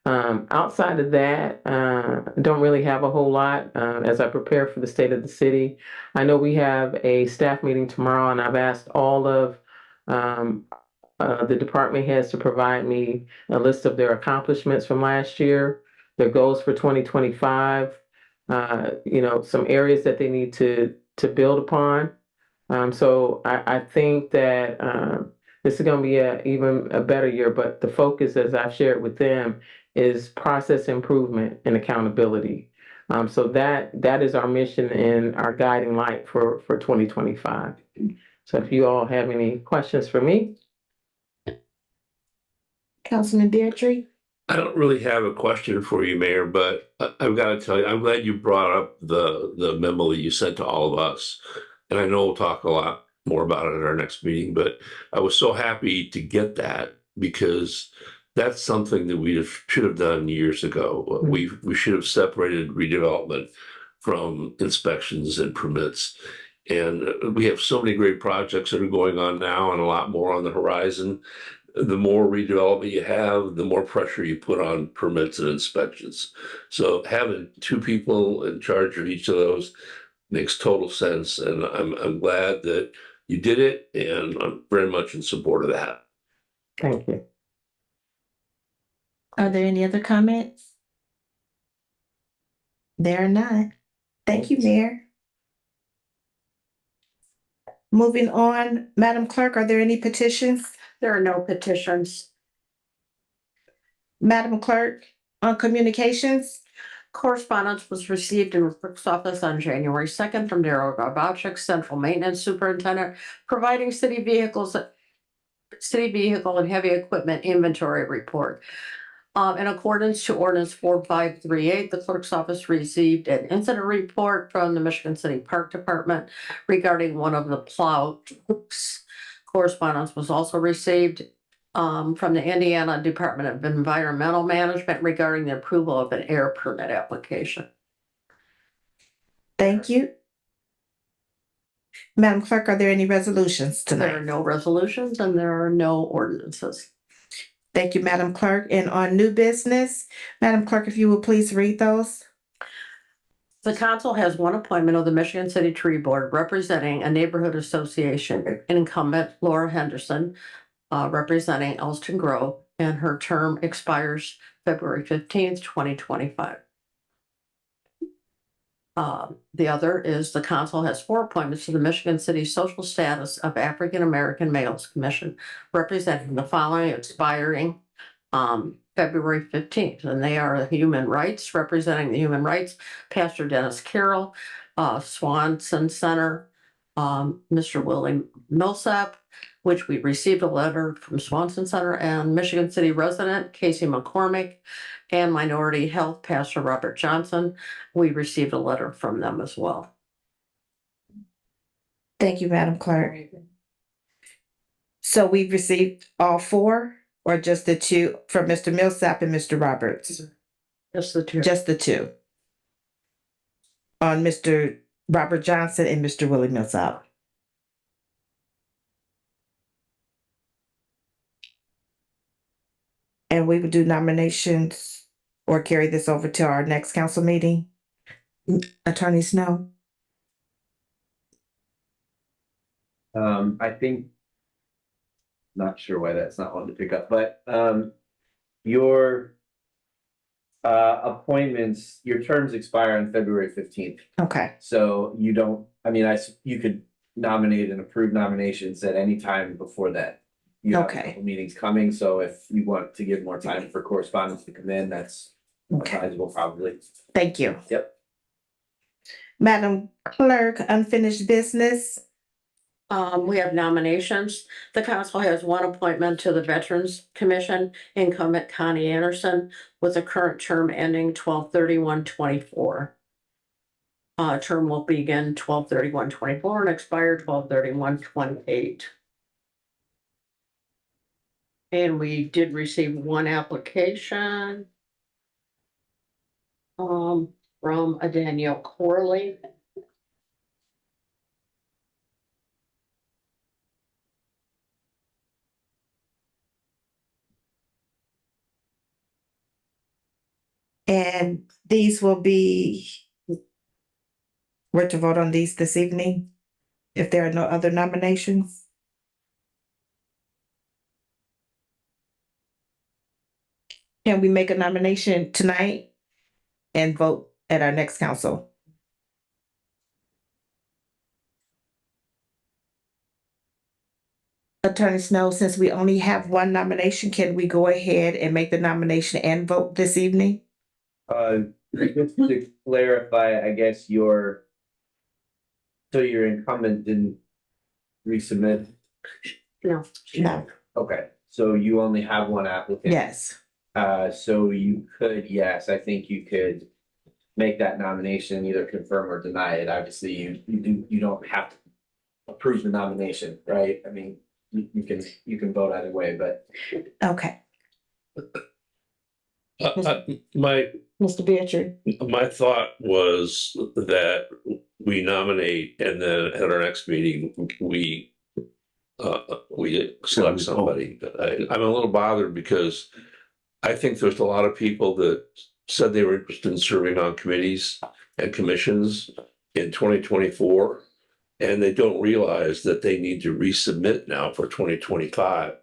Speaker 20: Outside of that, don't really have a whole lot as I prepare for the State of the City. I know we have a staff meeting tomorrow, and I've asked all of the department heads to provide me a list of their accomplishments from last year, their goals for 2025, some areas that they need to build upon. So I think that this is going to be even a better year, but the focus, as I've shared with them, is process improvement and accountability. So that is our mission and our guiding light for 2025. So if you all have any questions for me.
Speaker 5: Councilman Beatrice?
Speaker 16: I don't really have a question for you, Mayor, but I've got to tell you, I'm glad you brought up the memo that you sent to all of us. And I know we'll talk a lot more about it at our next meeting, but I was so happy to get that because that's something that should have done years ago. We should have separated redevelopment from inspections and permits. And we have so many great projects that are going on now and a lot more on the horizon. The more redevelopment you have, the more pressure you put on permits and inspections. So having two people in charge of each of those makes total sense. And I'm glad that you did it, and I'm very much in support of that.
Speaker 20: Thank you.
Speaker 5: Are there any other comments? There are none. Thank you, Mayor. Moving on, Madam Clerk, are there any petitions?
Speaker 3: There are no petitions.
Speaker 5: Madam Clerk, on communications?
Speaker 3: Correspondence was received in the clerk's office on January 2nd from Daryl Garbachik, Central Maintenance Superintendent, providing city vehicle and heavy equipment inventory report. In accordance to ordinance 4538, the clerk's office received an incident report from the Michigan City Park Department regarding one of the plow trucks. Correspondence was also received from the Indiana Department of Environmental Management regarding the approval of an air permit application.
Speaker 5: Thank you. Madam Clerk, are there any resolutions
Speaker 3: There
Speaker 5: tonight?
Speaker 3: are no resolutions and there are no ordinances.
Speaker 5: Thank you, Madam Clerk. And on new business, Madam Clerk, if you will please read those.
Speaker 3: The council has one appointment of the Michigan City Tree Board representing a neighborhood association, incumbent Laura Henderson, representing Elston Grove, and her term expires February 15th, 2025. The other is the council has four appointments to the Michigan City Social Status of African American Males Commission, representing the following expiring February 15th, and they are the Human Rights, representing the Human Rights, Pastor Dennis Carroll, Swanson Center, Mr. Willie Millsap, which we received a letter from Swanson Center, and Michigan City resident Casey McCormick, and Minority Health, Pastor Robert Johnson. We received a letter from them as well.
Speaker 5: Thank you, Madam Clerk. So we've received all four, or just the two from Mr. Millsap and Mr. Roberts?
Speaker 3: Just the two.
Speaker 5: Just the two. On Mr. Robert Johnson and Mr. Willie Millsap. And we would do nominations or carry this over to our next council meeting. Attorney Snow?
Speaker 21: I think, not sure why that's not one to pick up, but your appointments, your terms expire on February 15th.
Speaker 5: Okay.
Speaker 21: So you don't, I mean, you could nominate and approve nominations at any time before that. You have a
Speaker 5: Okay.
Speaker 21: couple meetings coming, so if you want to give more time for correspondence to come in, that's advisable probably.
Speaker 5: Thank you.
Speaker 21: Yep.
Speaker 5: Madam Clerk, unfinished business.
Speaker 3: We have nominations. The council has one appointment to the Veterans Commission, incumbent Connie Anderson, with a current term ending 12/31/24. Term will begin 12/31/24 and expire 12/31/28. And we did receive one application from a Danielle Corley.
Speaker 5: And these will be, we're to vote on these this evening, if there are no other nominations. Can we make a nomination tonight and vote at our next council? Attorney Snow, since we only have one nomination, can we go ahead and make the nomination and vote this evening?
Speaker 21: Just to clarify, I guess so your incumbent didn't resubmit?
Speaker 3: No.
Speaker 5: No.
Speaker 21: Okay, so you only have one applicant?
Speaker 5: Yes.
Speaker 21: So you could, yes, I think you could make that nomination, either confirm or deny it. Obviously, you don't have to approve the nomination, right? I mean, you can vote either way, but.
Speaker 5: Okay. Mr. Beatrice?
Speaker 16: My thought was that we nominate and then at our next meeting, we select somebody. I'm a little bothered because I think there's a lot of people that said they were interested in serving on committees and commissions in 2024, and they don't realize that they need to resubmit now for 2025.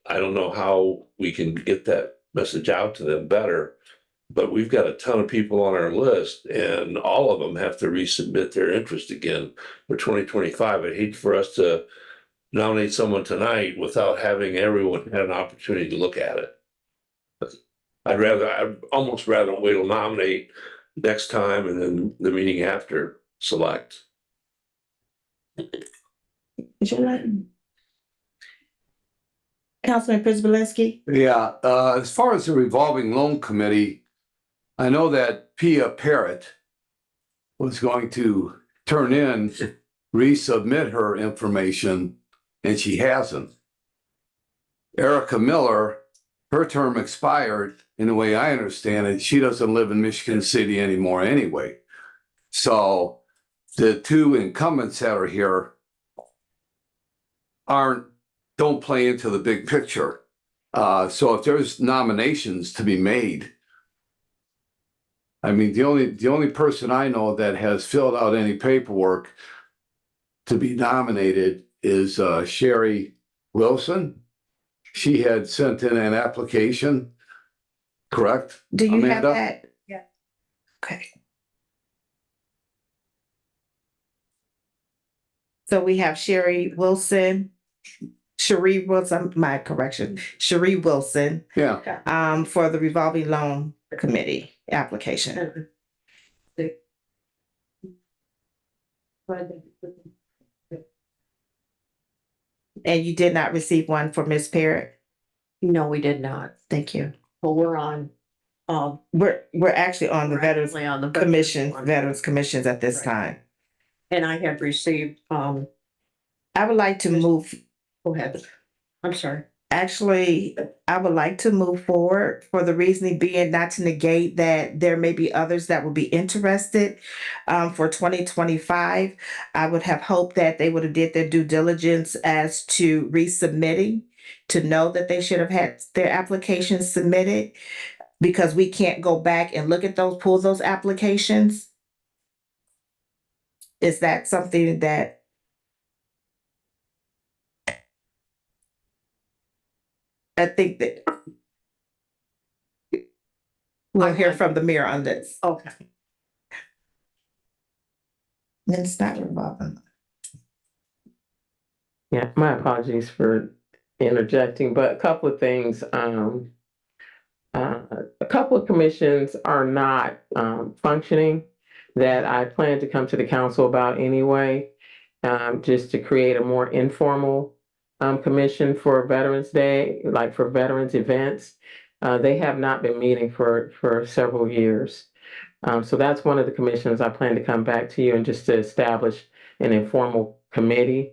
Speaker 16: I don't know how we can get that message out to them better, but we've got a ton of people on our list and all of them have to resubmit their interest again for 2025. I'd hate for us to nominate someone tonight without having everyone had an opportunity to look at it. I'd almost rather wait to nominate next time and then the meeting after select.
Speaker 5: Councilman Prisbalinski?
Speaker 2: Yeah, as far as the revolving loan committee, I know that Pia Parrott was going to resubmit her information, and she hasn't. Erica Miller, her term expired, in the way I understand it, she doesn't live in Michigan City anymore anyway. So the two incumbents that are here don't play into the big picture. So if there's nominations to be made, I mean, the only person I know that has filled out any paperwork to be nominated is Sherry Wilson. She had sent in an application, correct?
Speaker 5: Do you have
Speaker 2: Amanda?
Speaker 5: that? Yeah. Okay. So we have Cherie Wilson, Cherie Wilson,
Speaker 2: Yeah.
Speaker 5: for the revolving loan committee application. And you did not receive one for Ms. Parrott?
Speaker 3: No, we did not.
Speaker 5: Thank you.
Speaker 3: But we're on,
Speaker 5: We're actually on the Veterans
Speaker 3: actually on the
Speaker 5: Veterans Commissions at this time.
Speaker 3: And I have received,
Speaker 5: I would like to move.
Speaker 3: Go ahead. I'm sorry.
Speaker 5: Actually, I would like to move forward for the reasoning being not to negate that there may be others that will be interested for 2025. I would have hoped that they would have did their due diligence as to resubmitting, to know that they should have had their applications submitted, because we can't go back and look at pull those applications. Is that something that I think that we'll hear from the mayor on this?
Speaker 3: Okay.
Speaker 5: It's not revolving.
Speaker 20: Yeah, my apologies for interjecting, but a couple of things. A couple of commissions are not functioning that I plan to come to the council about anyway, just to create a more informal commission for Veterans Day, like for veterans events. They have not been meeting for several years. So that's one of the commissions I plan to come back to you and just to establish an informal committee.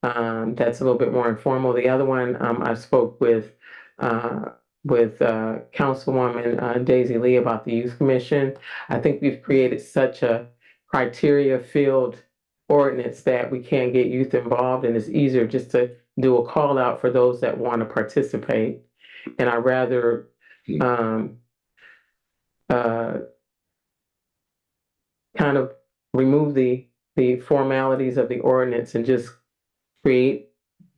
Speaker 20: That's a little bit more informal. The other one, I spoke with Councilwoman Daisy Lee about the Youth Commission. I think we've created such a criteria-filled ordinance that we can't get youth involved, and it's easier just to do a call out for those that want to participate. And I'd rather kind of remove the formalities of the ordinance and just create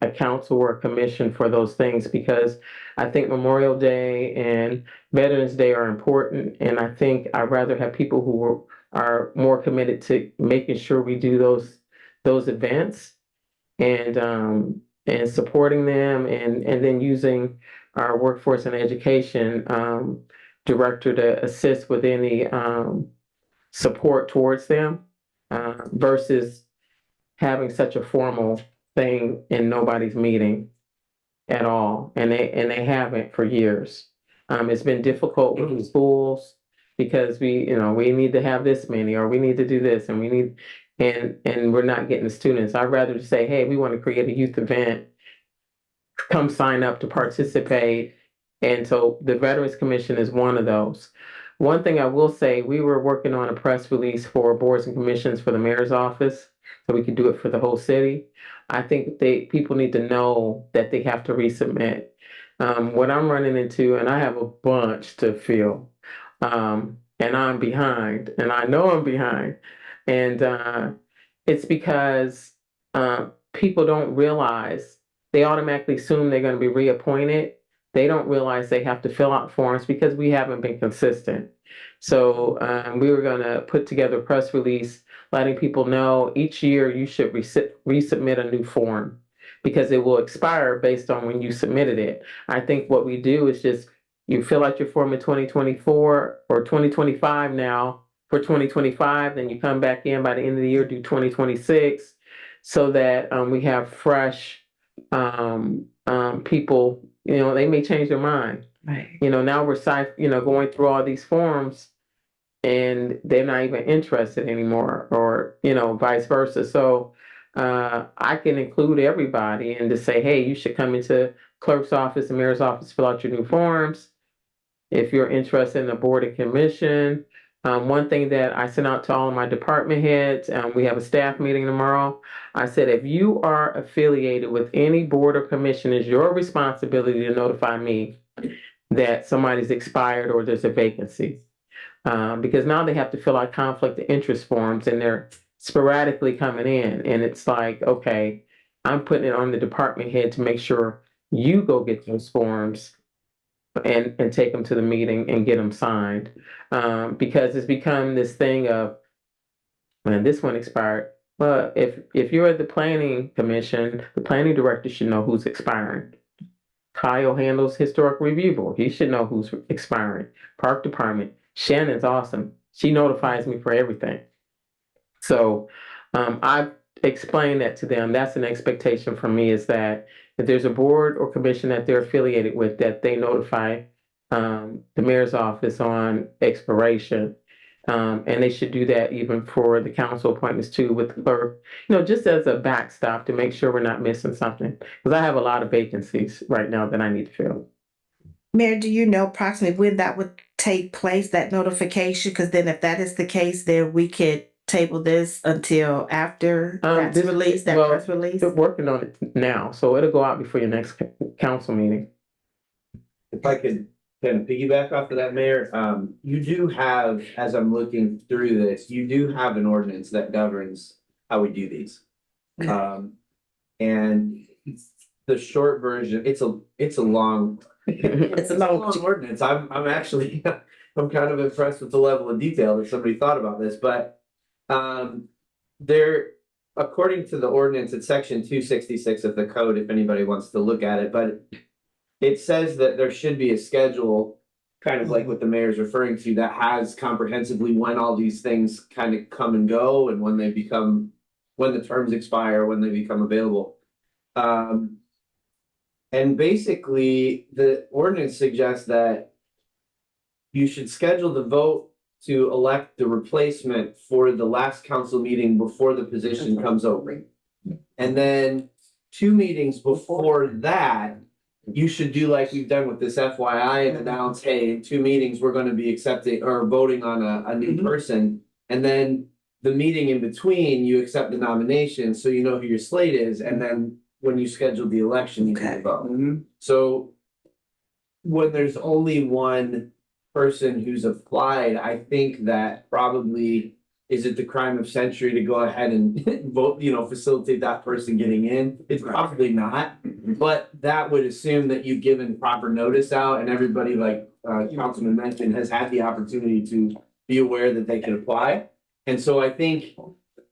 Speaker 20: a council or a commission for those things, because I think Memorial Day and Veterans Day are important. And I think I'd rather have people who are more committed to making sure we do those events and supporting them and then using our workforce and education director to assist with any support towards them versus having such a formal thing in nobody's meeting at all. And they haven't for years. It's been difficult with the schools because we need to have this many, or we need to do this, and we need, and we're not getting the students. I'd rather just say, hey, we want to create a youth event, come sign up to participate. And so the Veterans Commission is one of those. One thing I will say, we were working on a press release for boards and commissions for the mayor's office, so we could do it for the whole city. I think people need to know that they have to resubmit. What I'm running into, and I have a bunch to fill, and I'm behind, and I know I'm behind. And it's because people don't realize, they automatically assume they're going to be reappointed. They don't realize they have to fill out forms because we haven't been consistent. So we were going to put together a press release letting people know each year you should resubmit a new form because it will expire based on when you submitted it. I think what we do is just, you fill out your form in 2024 or 2025 now for 2025, then you come back in by the end of the year, do 2026, so that we have fresh people. They may change their mind. Right. Now we're going through all these forms and they're not even interested anymore, or vice versa. So I can include everybody and just say, hey, you should come into clerk's office and mayor's office, fill out your new forms. If you're interested in the board and commission, one thing that I sent out to all of my department heads, we have a staff meeting tomorrow. I said, if you are affiliated with any board or commission, it's your responsibility to notify me that somebody's expired or there's a vacancy. Because now they have to fill out conflict of interest forms and they're sporadically coming in. And it's like, okay, I'm putting it on the department head to make sure you go get those forms and take them to the meeting and get them signed. Because it's become this thing of, man, this one expired. But if you're at the planning commission, the planning director should know who's expiring. Kyle handles historic review board. He should know who's expiring. Park department. Shannon's awesome. She notifies me for everything. So I've explained that to them. That's an expectation from me, is that if there's a board or commission that they're affiliated with, that they notify the mayor's office on expiration. And they should do that even for the council appointments too with the clerk, just as a backstop to make sure we're not missing something. Because I have a lot of vacancies right now that I need to fill.
Speaker 5: Mayor, do you know approximately when that would take place, that notification? Because then if that is the case, then we could table this until after that's released, press release?
Speaker 20: They're working on it now, so it'll go out before your next council meeting.
Speaker 21: If I could kind of piggyback off of that, Mayor, you do have, as I'm looking through this, you do have an ordinance that governs how we do these. And the short version, it's a long it's a long ordinance. I'm actually I'm kind of impressed with the level of detail that somebody thought about this, but there, according to the ordinance, it's section 266 of the code, if anybody wants to look at it, but it says that there should be a schedule, kind of like what the mayor's referring to, that has comprehensively when all these things kind of come and go and when the terms expire, when they become available. And basically, the ordinance suggests that you should schedule the vote to elect the replacement for the last council meeting before the position comes open. And then 2 meetings before that, you should do like we've done with this FYI and announce, hey, in 2 meetings, we're going to be accepting or voting on a new person. And then the meeting in between, you accept the nomination so you know who your slate is. And then when you schedule the election, you can vote. So when there's only one person who's applied, I think that probably, is it the crime of century to go ahead and vote, facilitate that person getting in? It's probably not, but that would assume that you've given proper notice out and everybody, like Councilman mentioned, has had the opportunity to be aware that they can apply. And so I think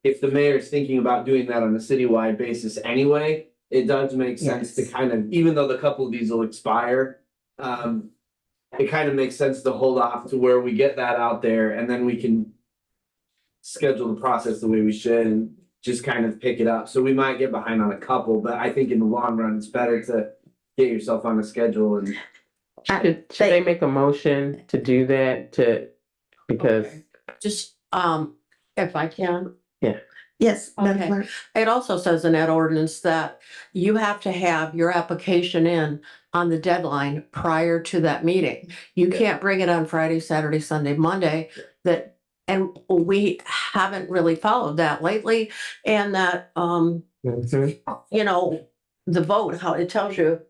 Speaker 21: if the mayor's thinking about doing that on a citywide basis anyway, it does make sense to kind of, even though the couple of these will expire, it kind of makes sense to hold off to where we get that out there and then we can schedule the process the way we should and just kind of pick it up. So we might get behind on a couple, but I think in the long run, it's better to get yourself on a schedule and.
Speaker 20: Should they make a motion to do that because?
Speaker 3: Just, if I can.
Speaker 20: Yeah.
Speaker 5: Yes, Madam
Speaker 3: Okay.
Speaker 5: Clerk.
Speaker 3: It also says in that ordinance that you have to have your application in on the deadline prior to that meeting. You can't bring it on Friday, Saturday, Sunday, Monday, and we haven't really followed that lately. And that, you know, the vote, how it tells you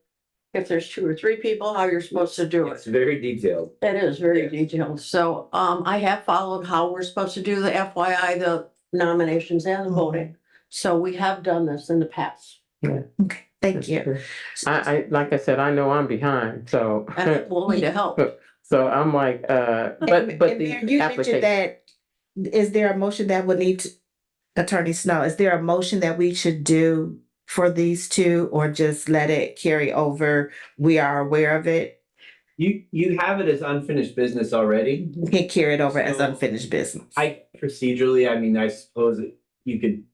Speaker 3: if there's 2 or 3 people, how you're supposed to do it.
Speaker 21: It's very detailed.
Speaker 3: It is very detailed. So, I have followed how we're supposed to do the FYI, the nominations and the voting. So we have done this in the past.
Speaker 20: Yeah.
Speaker 5: Okay, thank you.
Speaker 20: I like I said, I know I'm behind, so.
Speaker 3: And I'm willing to help.
Speaker 20: So I'm like, but
Speaker 5: And
Speaker 20: the
Speaker 5: Mayor, you mentioned
Speaker 20: application.
Speaker 5: that, is there a motion that would need to, Attorney Snow, is there a motion that we should do for these two or just let it carry over? We are aware of it.
Speaker 21: You have it as unfinished business already.
Speaker 5: We can carry it over as unfinished business.
Speaker 21: Procedurally, I mean, I suppose you could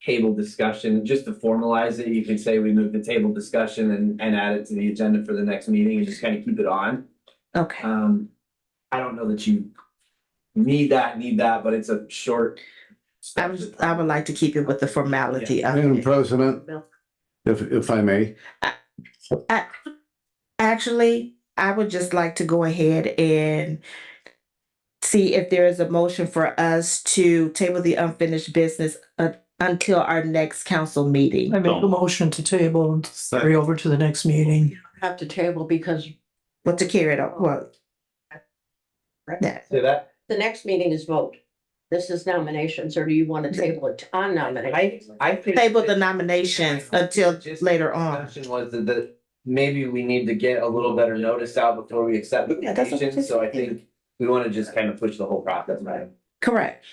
Speaker 21: table discussion, just to formalize it, you can say we move the table discussion and add it to the agenda for the next meeting and just kind of keep it on.
Speaker 5: Okay.
Speaker 21: I don't know that you need that, but it's a short.
Speaker 5: I would like to keep it with the formality of
Speaker 2: Madam
Speaker 5: it.
Speaker 2: President, if I may.
Speaker 5: Actually, I would just like to go ahead and see if there is a motion for us to table the unfinished business until our next council meeting.
Speaker 15: I make a motion to table and carry over to the next meeting.
Speaker 3: Have to table because.
Speaker 5: What to carry it over? Well.
Speaker 21: Say that?
Speaker 3: The next meeting is vote. This is nominations, or do you want to table it on nominations?
Speaker 21: I think.
Speaker 5: Table the nominations until later on.
Speaker 21: Discussion was that maybe we need to get a little better notice out before we accept the
Speaker 5: Yeah, that's what I'm
Speaker 21: nominations, so I think we want to just kind of push the whole process, right?
Speaker 5: Correct.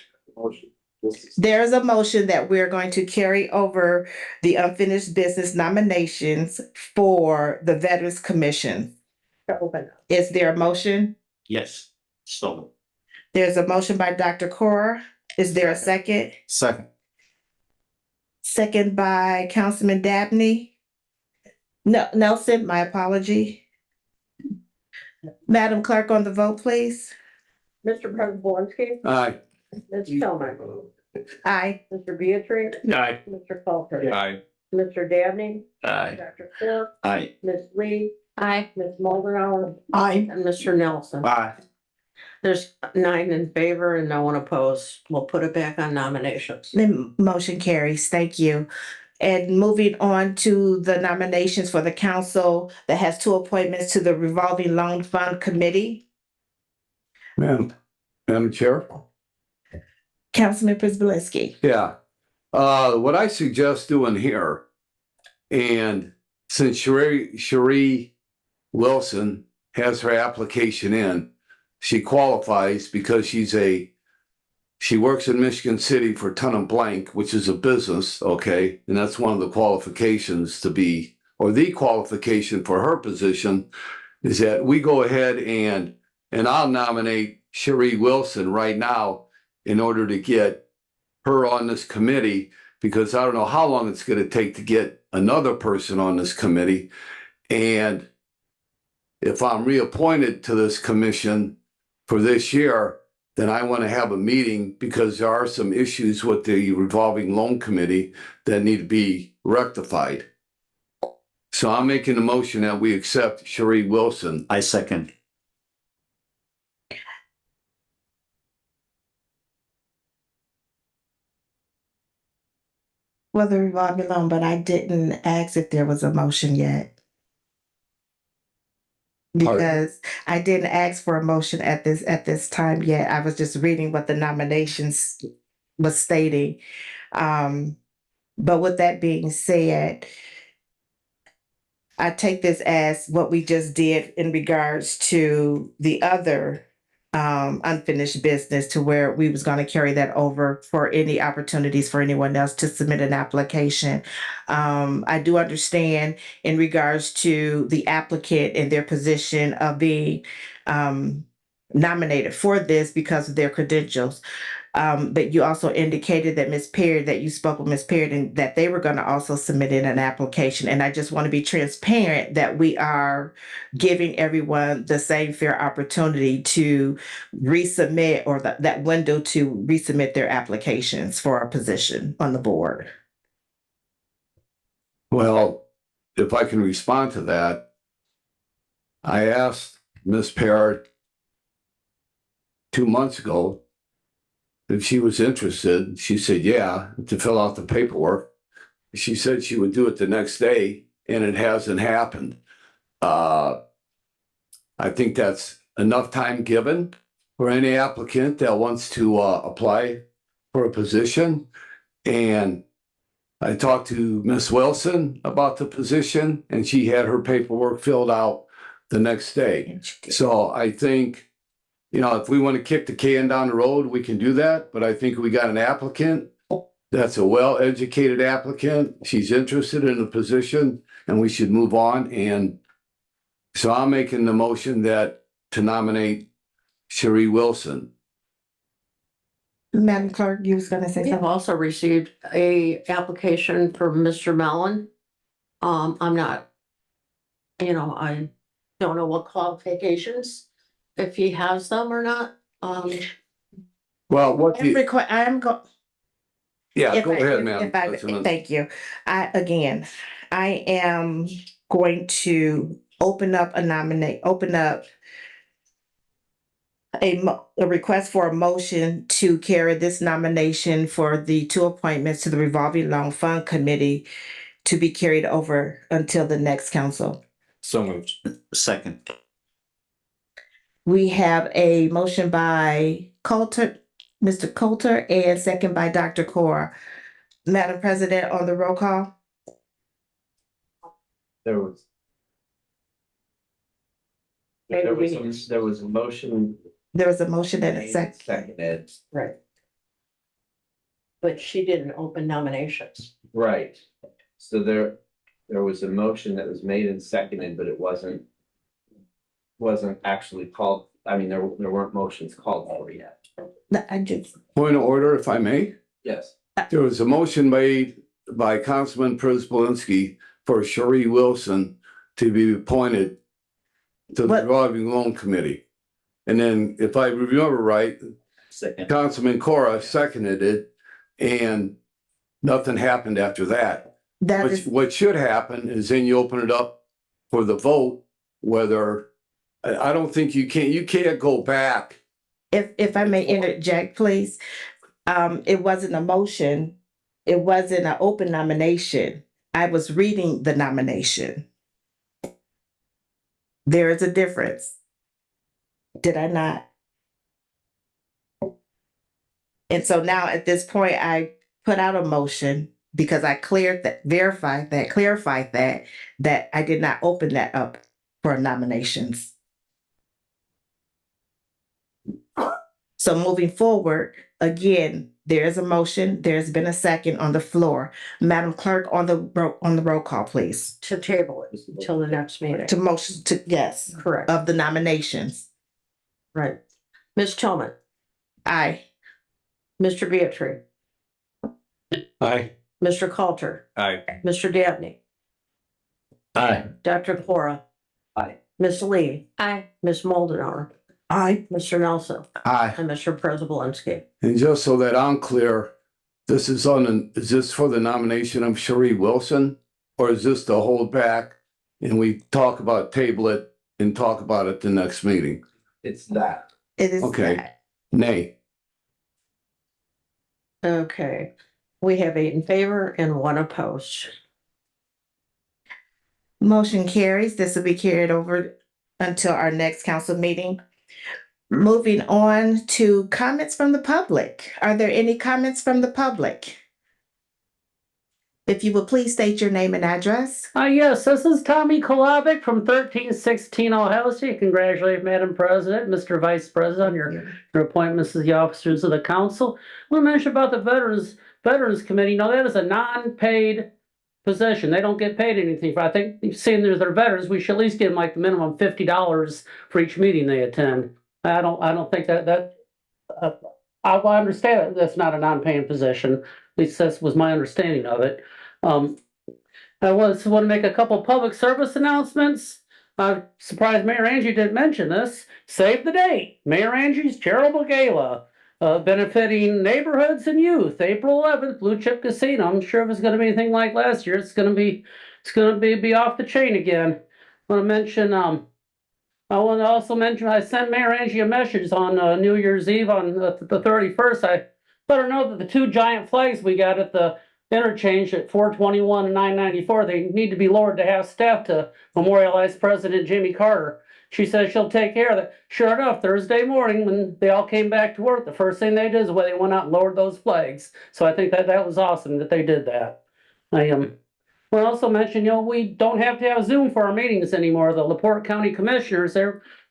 Speaker 5: There is a motion that we're going to carry over the unfinished business nominations for the Veterans Commission. Is there a motion?
Speaker 6: Yes, so.
Speaker 5: There's a motion by Dr. Cora. Is there a second?
Speaker 4: Second.
Speaker 5: Second by Councilman Dabney. No, Nelson, my apology. Madam Clerk, on the vote, please.
Speaker 3: Mr. President Valinsky.
Speaker 2: Aye.
Speaker 3: Ms. Tillman.
Speaker 5: Aye.
Speaker 3: Mr. Beatrice.
Speaker 8: Aye.
Speaker 3: Mr. Coulter.
Speaker 14: Aye.
Speaker 3: Mr. Dabney.
Speaker 8: Aye.
Speaker 3: Dr. Phil.
Speaker 6: Aye.
Speaker 3: Ms. Lee. Aye. Ms. Mulder.
Speaker 15: Aye.
Speaker 3: And Mr. Nelson.
Speaker 4: Aye.
Speaker 3: There's 9 in favor and no one opposed. We'll put it back on nominations.
Speaker 5: The motion carries. Thank you. And moving on to the nominations for the council that has 2 appointments to the revolving loan fund committee.
Speaker 2: Madam Chair?
Speaker 5: Councilman Prisbalinski.
Speaker 2: Yeah. What I suggest doing here, and since Cherie Wilson has her application in, she qualifies because she works in Michigan City for Ton & Blank, which is a business, okay? And that's one of the qualifications the qualification for her position is that we go ahead and I'll nominate Cherie Wilson right now in order to get her on this committee, because I don't know how long it's going to take to get another person on this committee. And if I'm reappointed to this commission for this year, then I want to have a meeting because there are some issues with the revolving loan committee that need to be rectified. So I'm making a motion that we accept Cherie Wilson.
Speaker 6: I second.
Speaker 5: Well, the revolving loan, but I didn't ask if there was a motion yet. Because I didn't ask for a motion at this time yet. I was just reading what the nominations was stating. But with that being said, I take this as what we just did in regards to the other unfinished business to where we was gonna carry that over for any opportunities for anyone else to submit an application. I do understand in regards to the applicant and their position of being nominated for this because of their credentials. But you also indicated that Ms. Perry, that you spoke with Ms. Perry and that they were gonna also submit in an application. And I just want to be transparent that we are giving everyone the same fair opportunity to resubmit or that window to resubmit their applications for a position on the board.
Speaker 2: Well, if I can respond to that, I asked Ms. Parrott 2 months ago if she was interested. She said, yeah, to fill out the paperwork. She said she would do it the next day, and it hasn't happened. I think that's enough time given for any applicant that wants to apply for a position. And I talked to Ms. Wilson about the position, and she had her paperwork filled out the next day. So I think, if we want to kick the can down the road, we can do that. But I think we got an applicant that's a well-educated applicant. She's interested in the position, and we should move on. And so I'm making the motion to nominate Cherie Wilson.
Speaker 5: Madam Clerk, you was gonna say
Speaker 3: I've
Speaker 5: something?
Speaker 3: also received a application for Mr. Mellon. I'm not, I don't know what qualifications, if he has them or not.
Speaker 2: Well, what
Speaker 5: I am go.
Speaker 2: Yeah,
Speaker 5: If
Speaker 2: go
Speaker 5: I-
Speaker 2: ahead,
Speaker 5: if-
Speaker 2: ma'am.
Speaker 5: if I- Thank you. I am going to open up a request for a motion to carry this nomination for the 2 appointments to the revolving loan fund committee to be carried over until the next council.
Speaker 14: So moved.
Speaker 6: Second.
Speaker 5: We have a motion by Coulter, Mr. Coulter, and second by Dr. Cora. Madam President, on the roll call?
Speaker 21: There was a motion.
Speaker 5: There was a motion and a second.
Speaker 21: Seconded.
Speaker 3: Right. But she didn't open nominations.
Speaker 21: Right. So there was a motion that was made and seconded, but it wasn't actually called. I mean, there weren't motions called for yet.
Speaker 2: Point of order, if I may.
Speaker 21: Yes.
Speaker 2: There was a motion made by Councilman Pryzbylewski for Cherie Wilson to be appointed to the revolving loan committee. And then, if I remember right, Councilman Cora seconded it, and nothing happened after that. What should happen is then you open it up for the vote, whether, I don't think you can't go back.
Speaker 5: If I may interject, please, it wasn't a motion. It wasn't an open nomination. I was reading the nomination. There is a difference. Did I not? And so now at this point, I put out a motion because I clarified that I did not open that up for nominations. So moving forward, again, there is a motion. There's been a second on the floor. Madam Clerk, on the roll call, please.
Speaker 3: To table it until the next meeting.
Speaker 5: To motion to, yes.
Speaker 3: Correct.
Speaker 5: Of the nominations.
Speaker 3: Right. Ms. Tillman.
Speaker 5: Aye.
Speaker 3: Mr. Beatrice.
Speaker 2: Aye.
Speaker 3: Mr. Coulter.
Speaker 14: Aye.
Speaker 3: Mr. Dabney.
Speaker 8: Aye.
Speaker 3: Dr. Cora.
Speaker 21: Aye.
Speaker 3: Ms. Lee.
Speaker 13: Aye.
Speaker 3: Ms. Moldenauer.
Speaker 15: Aye.
Speaker 3: Mr. Nelson.
Speaker 4: Aye.
Speaker 3: And Mr. Pryzbylewski.
Speaker 2: And just so that I'm clear, is this for the nomination of Cherie Wilson? Or is this to hold back and we talk about table it and talk about it the next meeting?
Speaker 21: It's that.
Speaker 5: It is.
Speaker 2: Okay.
Speaker 5: that.
Speaker 2: Nay.
Speaker 3: Okay. We have 8 in favor and 1 opposed.
Speaker 5: Motion carries. This will be carried over until our next council meeting. Moving on to comments from the public. Are there any comments from the public? If you would please state your name and address.
Speaker 1: Yes, this is Tommy Kolavic from 1316 Ohio Street. Congratulate Madam President, Mr. Vice President on your appointments as the officers of the council. I want to mention about the Veterans Committee. No, that is a non-paid position. They don't get paid anything. I think seeing they're veterans, we should at least give them like the minimum $50 for each meeting they attend. I don't think that I understand that that's not a non-paying position. At least that was my understanding of it. I want to make a couple public service announcements. I'm surprised Mayor Angie didn't mention this. Save the date. Mayor Angie's Charitable Gala, benefiting neighborhoods and youth. April 11th, Blue Chip Casino. I'm sure if it's going to be anything like last year, it's going to be off the chain again. I want to mention. I want to also mention I sent Mayor Angie a message on New Year's Eve on the 31st. I let her know that the 2 giant flags we got at the interchange at 421 and 994, they need to be lowered to half staff to memorialize President Jimmy Carter. She says she'll take care of it. Sure enough, Thursday morning when they all came back to work, the first thing they did is they went out and lowered those flags. So I think that was awesome that they did that. I will also mention, we don't have to have Zoom for our meetings anymore. The LaPorte County Commissioners,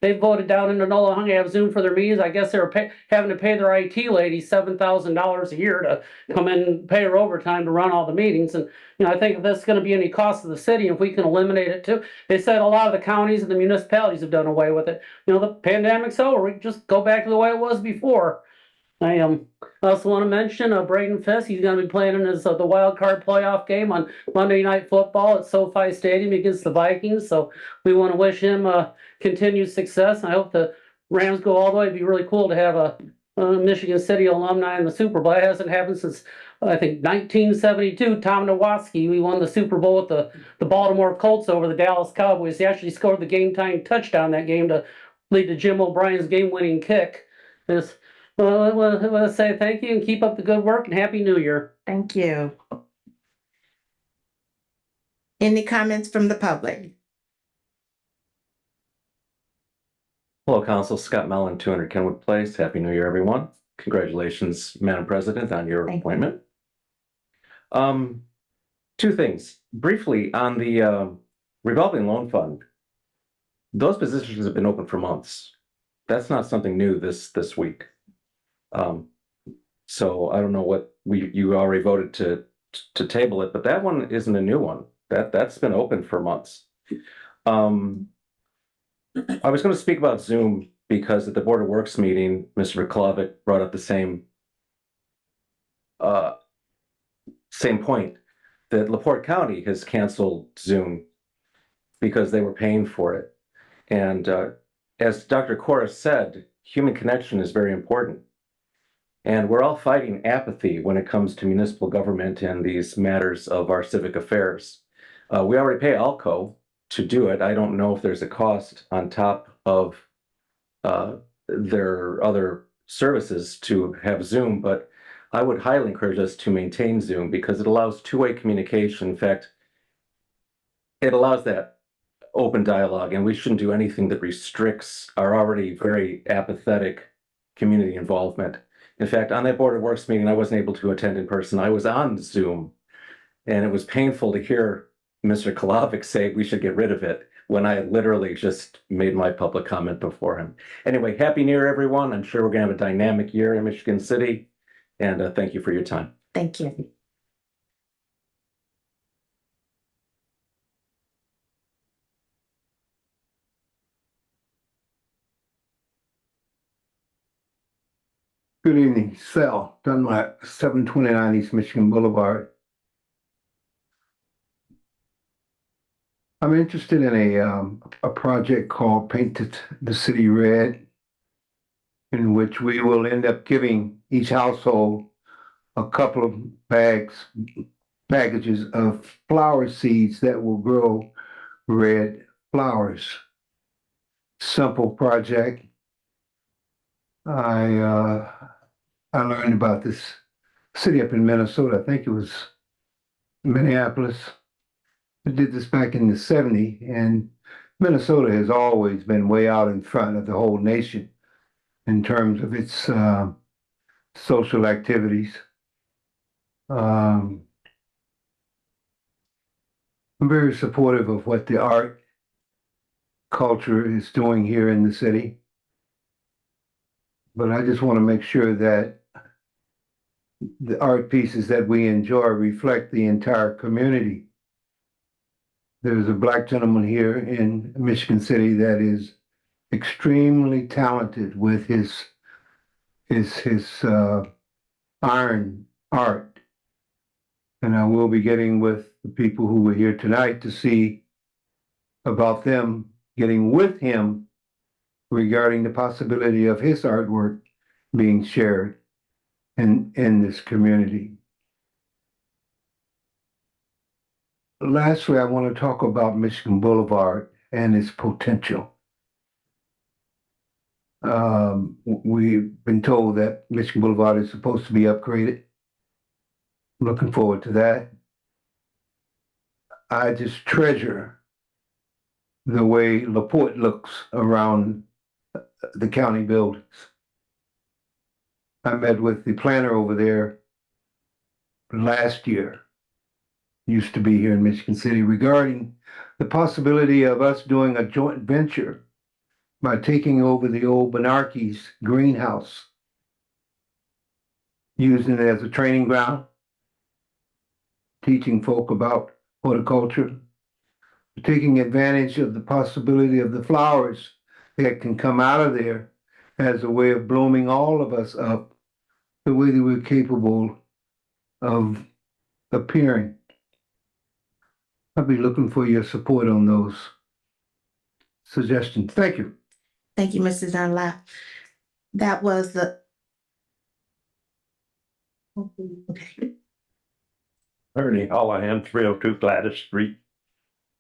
Speaker 1: they voted down in Enola Hung to have Zoom for their meetings. I guess they were having to pay their IT lady $7,000 a year to come in and pay her overtime to run all the meetings. And I think if that's going to be any cost to the city, if we can eliminate it too. They said a lot of the counties and the municipalities have done away with it. The pandemic's over. We can just go back to the way it was before. I also want to mention Braden Fisk. He's going to be playing in his the wild card playoff game on Monday Night Football at SoFi Stadium against the Vikings. So we want to wish him continued success. I hope the Rams go all the way. It'd be really cool to have a Michigan City alumni in the Super Bowl. It hasn't happened since I think 1972. Tom Nowatzki. We won the Super Bowl with the Baltimore Colts over the Dallas Cowboys. He actually scored the game-tying touchdown that game to lead to Jim O'Brien's game-winning kick. Well, I want to say thank you and keep up the good work and Happy New Year.
Speaker 5: Thank you. Any comments from the public?
Speaker 22: Hello, Council. Scott Mellon, 200 Kenwood Place. Happy New Year, everyone. Congratulations, Madam President, on your appointment. 2 things. Briefly, on the revolving loan fund, those positions have been open for months. That's not something new this week. So I don't know what you already voted to table it, but that one isn't a new one. That's been open for months. I was going to speak about Zoom because at the Board of Works meeting, Mr. Kolavic brought up the same point that LaPorte County has canceled Zoom because they were paying for it. And as Dr. Cora said, human connection is very important. And we're all fighting apathy when it comes to municipal government and these matters of our civic affairs. We already pay ALCO to do it. I don't know if there's a cost on top of their other services to have Zoom, but I would highly encourage us to maintain Zoom because it allows two-way communication. In fact, it allows that open dialogue, and we shouldn't do anything that restricts our already very apathetic community involvement. In fact, on that Board of Works meeting, I wasn't able to attend in person. I was on Zoom, and it was painful to hear Mr. Kolavic say we should get rid of it when I literally just made my public comment before him. Anyway, Happy New Year, everyone. I'm sure we're going to have a dynamic year in Michigan City, and thank you for your time.
Speaker 5: Thank you.
Speaker 23: Good evening, Sal Dunlap, 729 East Michigan Boulevard. I'm interested in a project called Paint the City Red, in which we will end up giving each household a couple of packages of flower seeds that will grow red flowers. Simple project. I learned about this city up in Minnesota. I think it was Minneapolis. We did this back in the 70s, and Minnesota has always been way out in front of the whole nation in terms of its social activities. I'm very supportive of what the art culture is doing here in the city. But I just want to make sure that the art pieces that we enjoy reflect the entire community. There's a Black gentleman here in Michigan City that is extremely talented with his iron art. And I will be getting with the people who were here tonight to see about them getting with him regarding the possibility of his artwork being shared in this community. Lastly, I want to talk about Michigan Boulevard and its potential. We've been told that Michigan Boulevard is supposed to be upgraded. Looking forward to that. I just treasure the way LaPorte looks around the county buildings. I met with the planner over there last year, used to be here in Michigan City, regarding the possibility of us doing a joint venture by taking over the old Benarkey's greenhouse, using it as a training ground, teaching folk about horticulture, taking advantage of the possibility of the flowers that can come out of there as a way of blooming all of us up the way that we're capable of appearing. I'll be looking for your support on those suggestions. Thank you.
Speaker 5: Thank you, Mr. Dunlap. That was the. Okay.
Speaker 7: Ernie Holohan, 302 Gladys Street.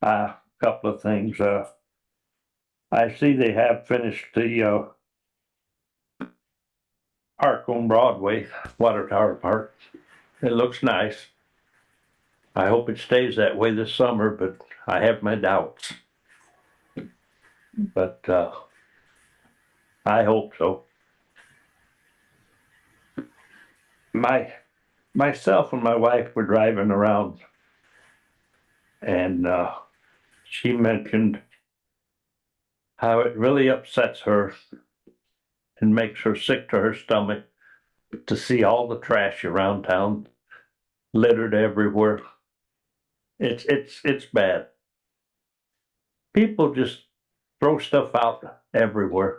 Speaker 7: Couple of things. I see they have finished the park on Broadway, Water Tower Park. It looks nice. I hope it stays that way this summer, but I have my doubts. But I hope so. Myself and my wife were driving around, and she mentioned how it really upsets her and makes her sick to her stomach to see all the trash around town littered everywhere. It's bad. People just throw stuff out everywhere,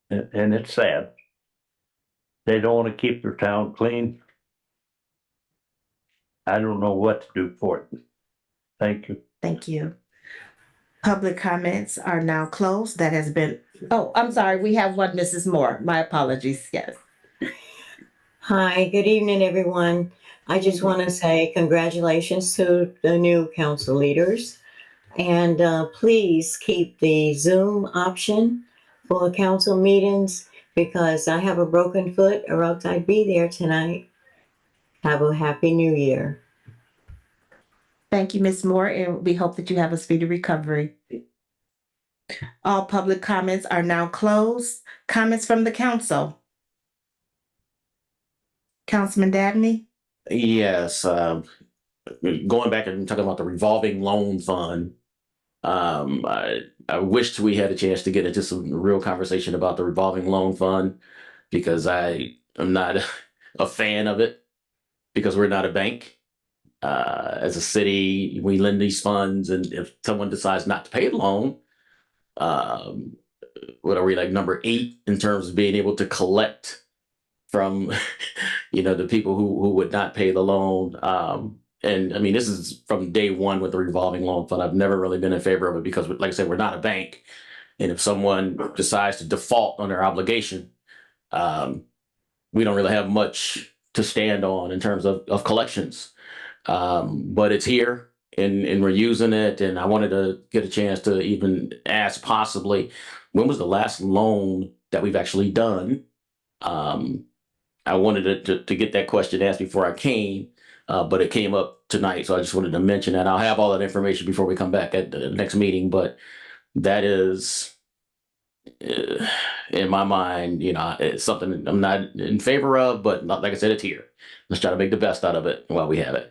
Speaker 7: and it's sad. They don't want to keep their town clean. I don't know what to do for it. Thank you.
Speaker 5: Thank you. Public comments are now closed. That has been, oh, I'm sorry, we have one, Mrs. Moore. My apologies, yes.
Speaker 11: Hi, good evening, everyone. I just want to say congratulations to the new council leaders. And please keep the Zoom option for council meetings because I have a broken foot or else I'd be there tonight. Have a happy new year.
Speaker 5: Thank you, Ms. Moore, and we hope that you have a speedy recovery. All public comments are now closed. Comments from the council. Councilman Dabney?
Speaker 8: Yes, going back and talking about the revolving loan fund. I wished we had a chance to get into some real conversation about the revolving loan fund because I am not a fan of it because we're not a bank. As a city, we lend these funds, and if someone decides not to pay the loan, what are we, like number 8 in terms of being able to collect from, the people who would not pay the loan. And I mean, this is from day one with the revolving loan fund. I've never really been in favor of it because, like I said, we're not a bank. And if someone decides to default on their obligation, we don't really have much to stand on in terms of collections. But it's here and we're using it. And I wanted to get a chance to even ask possibly, when was the last loan that we've actually done? I wanted to get that question asked before I came. But it came up tonight, so I just wanted to mention that. I'll have all that information before we come back at the next meeting, but that is, in my mind, it's something I'm not in favor of, but like I said, it's here. Let's try to make the best out of it while we have it.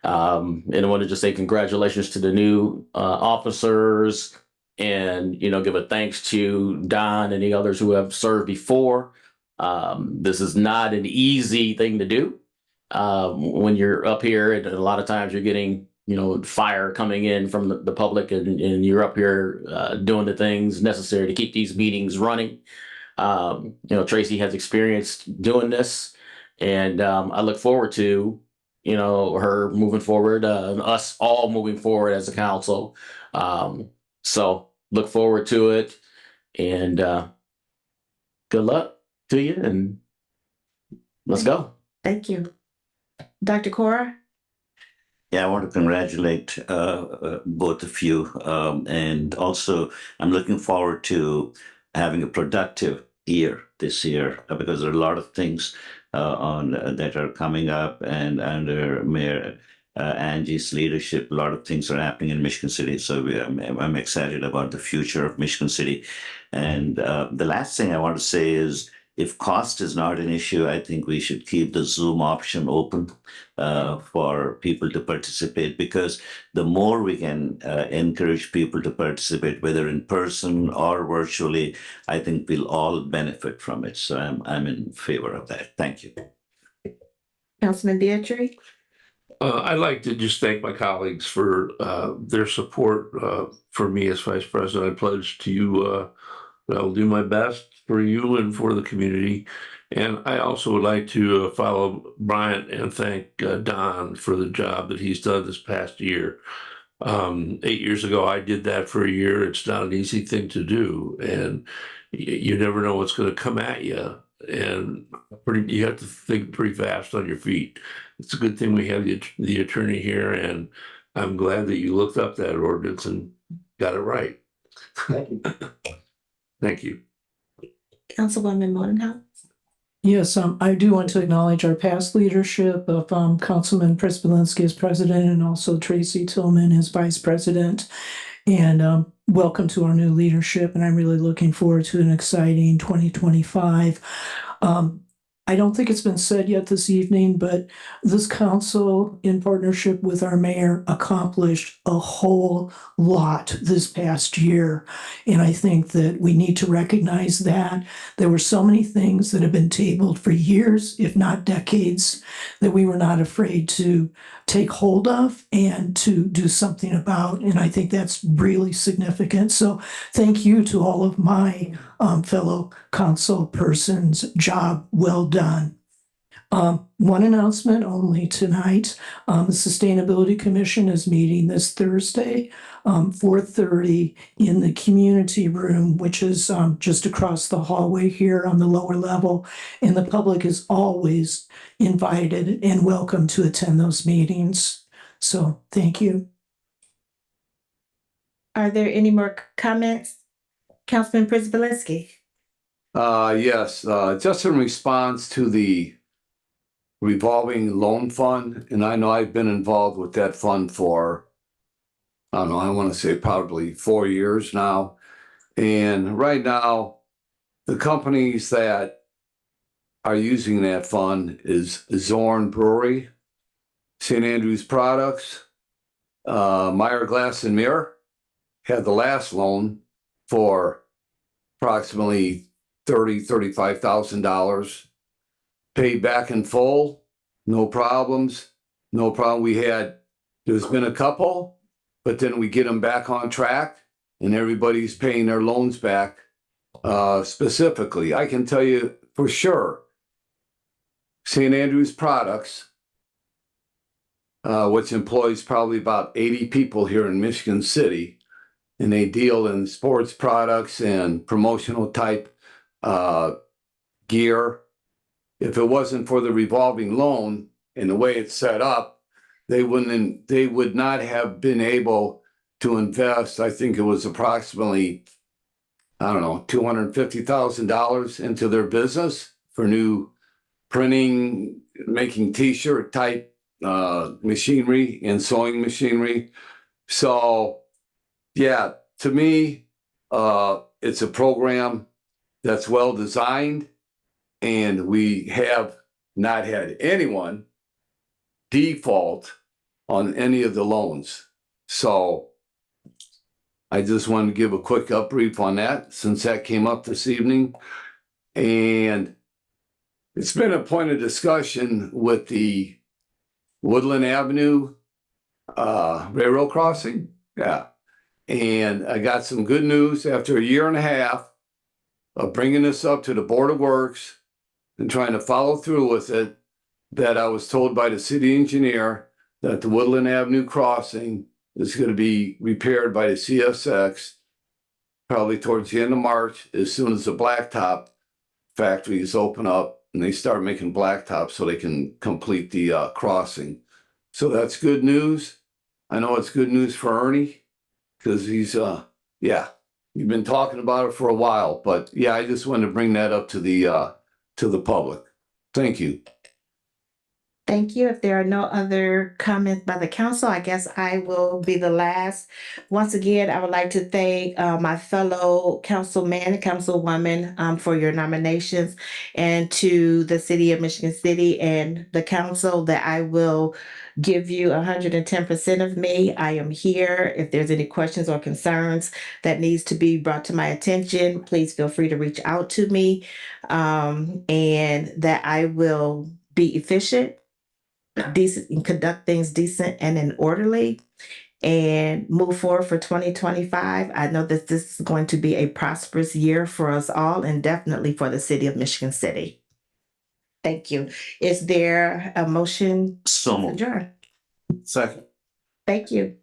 Speaker 8: And I want to just say congratulations to the new officers, and give a thanks to Don and the others who have served before. This is not an easy thing to do when you're up here, and a lot of times you're getting fire coming in from the public, and you're up here doing the things necessary to keep these meetings running. Tracy has experience doing this, and I look forward to her moving forward, us all moving forward as a council. So look forward to it, and good luck to you, and let's go.
Speaker 5: Thank you. Dr. Cora?
Speaker 6: Yeah, I want to congratulate both of you. And also, I'm looking forward to having a productive year this year because there are a lot of things that are coming up, and under Mayor Angie's leadership, a lot of things are happening in Michigan City. So I'm excited about the future of Michigan City. And the last thing I want to say is, if cost is not an issue, I think we should keep the Zoom option open for people to participate, because the more we can encourage people to participate, whether in person or virtually, I think we'll all benefit from it. So I'm in favor of that. Thank you.
Speaker 5: Councilman Beatrice?
Speaker 16: I'd like to just thank my colleagues for their support for me as vice president. I pledge to you that I'll do my best for you and for the community. And I also would like to follow Bryant and thank Don for the job that he's done this past year. 8 years ago, I did that for a year. It's not an easy thing to do, and you never know what's going to come at you. And you have to think pretty fast on your feet. It's a good thing we have the attorney here, and I'm glad that you looked up that ordinance and got it right.
Speaker 21: Thank you.
Speaker 16: Thank you.
Speaker 5: Councilwoman Mondenhouse?
Speaker 15: Yes, I do want to acknowledge our past leadership of Councilman Prispalinski as president, and also Tracy Tillman as vice president. And welcome to our new leadership. And I'm really looking forward to an exciting 2025. I don't think it's been said yet this evening, but this council, in partnership with our mayor, accomplished a whole lot this past year. And I think that we need to recognize that. There were so many things that have been tabled for years, if not decades, that we were not afraid to take hold of and to do something about. And I think that's really significant. So thank you to all of my fellow council persons. Job well done. One announcement only tonight. The Sustainability Commission is meeting this Thursday, 4:30 in the community room, which is just across the hallway here on the lower level. And the public is always invited and welcome to attend those meetings. So thank you.
Speaker 5: Are there any more comments? Councilman Prispalinski?
Speaker 2: Yes, just in response to the revolving loan fund, and I know I've been involved with that fund for, I don't know, I want to say probably 4 years now. And right now, the companies that are using that fund is Zorn Brewery, St. Andrews Products, Meyer Glass and Mirror had the last loan for approximately $35,000. Paid back in full, no problems, no problem. There's been a couple, but then we get them back on track and everybody's paying their loans back. Specifically, I can tell you for sure, St. Andrews Products, which employs probably about 80 people here in Michigan City, and they deal in sports products and promotional type gear. If it wasn't for the revolving loan and the way it's set up, they would not have been able to invest. I think it was approximately, I don't know, $250,000 into their business for new printing, making t-shirt type machinery and sewing machinery. So yeah, to me, it's a program that's well designed. And we have not had anyone default on any of the loans. So I just wanted to give a quick upbrief on that since that came up this evening. And it's been a point of discussion with the Woodland Avenue railroad crossing. Yeah. And I got some good news after a year and a half of bringing this up to the Board of Works and trying to follow through with it, that I was told by the city engineer that the Woodland Avenue crossing is going to be repaired by the CSX probably towards the end of March, as soon as the blacktop factories open up and they start making blacktop so they can complete the crossing. So that's good news. I know it's good news for Ernie because he's, yeah, you've been talking about it for a while, but yeah, I just wanted to bring that up to the public. Thank you.
Speaker 5: Thank you. If there are no other comments by the council, I guess I will be the last. Once again, I would like to thank my fellow councilman and councilwoman for your nominations, and to the city of Michigan City and the council that I will give you 110% of me. I am here. If there's any questions or concerns that needs to be brought to my attention, please feel free to reach out to me, and that I will be efficient, decent, and conduct things decent and in orderly, and move forward for 2025. I know that this is going to be a prosperous year for us all, and definitely for the city of Michigan City. Thank you. Is there a motion?
Speaker 6: So moved.
Speaker 5: Adjourn.
Speaker 4: Second.
Speaker 5: Thank you.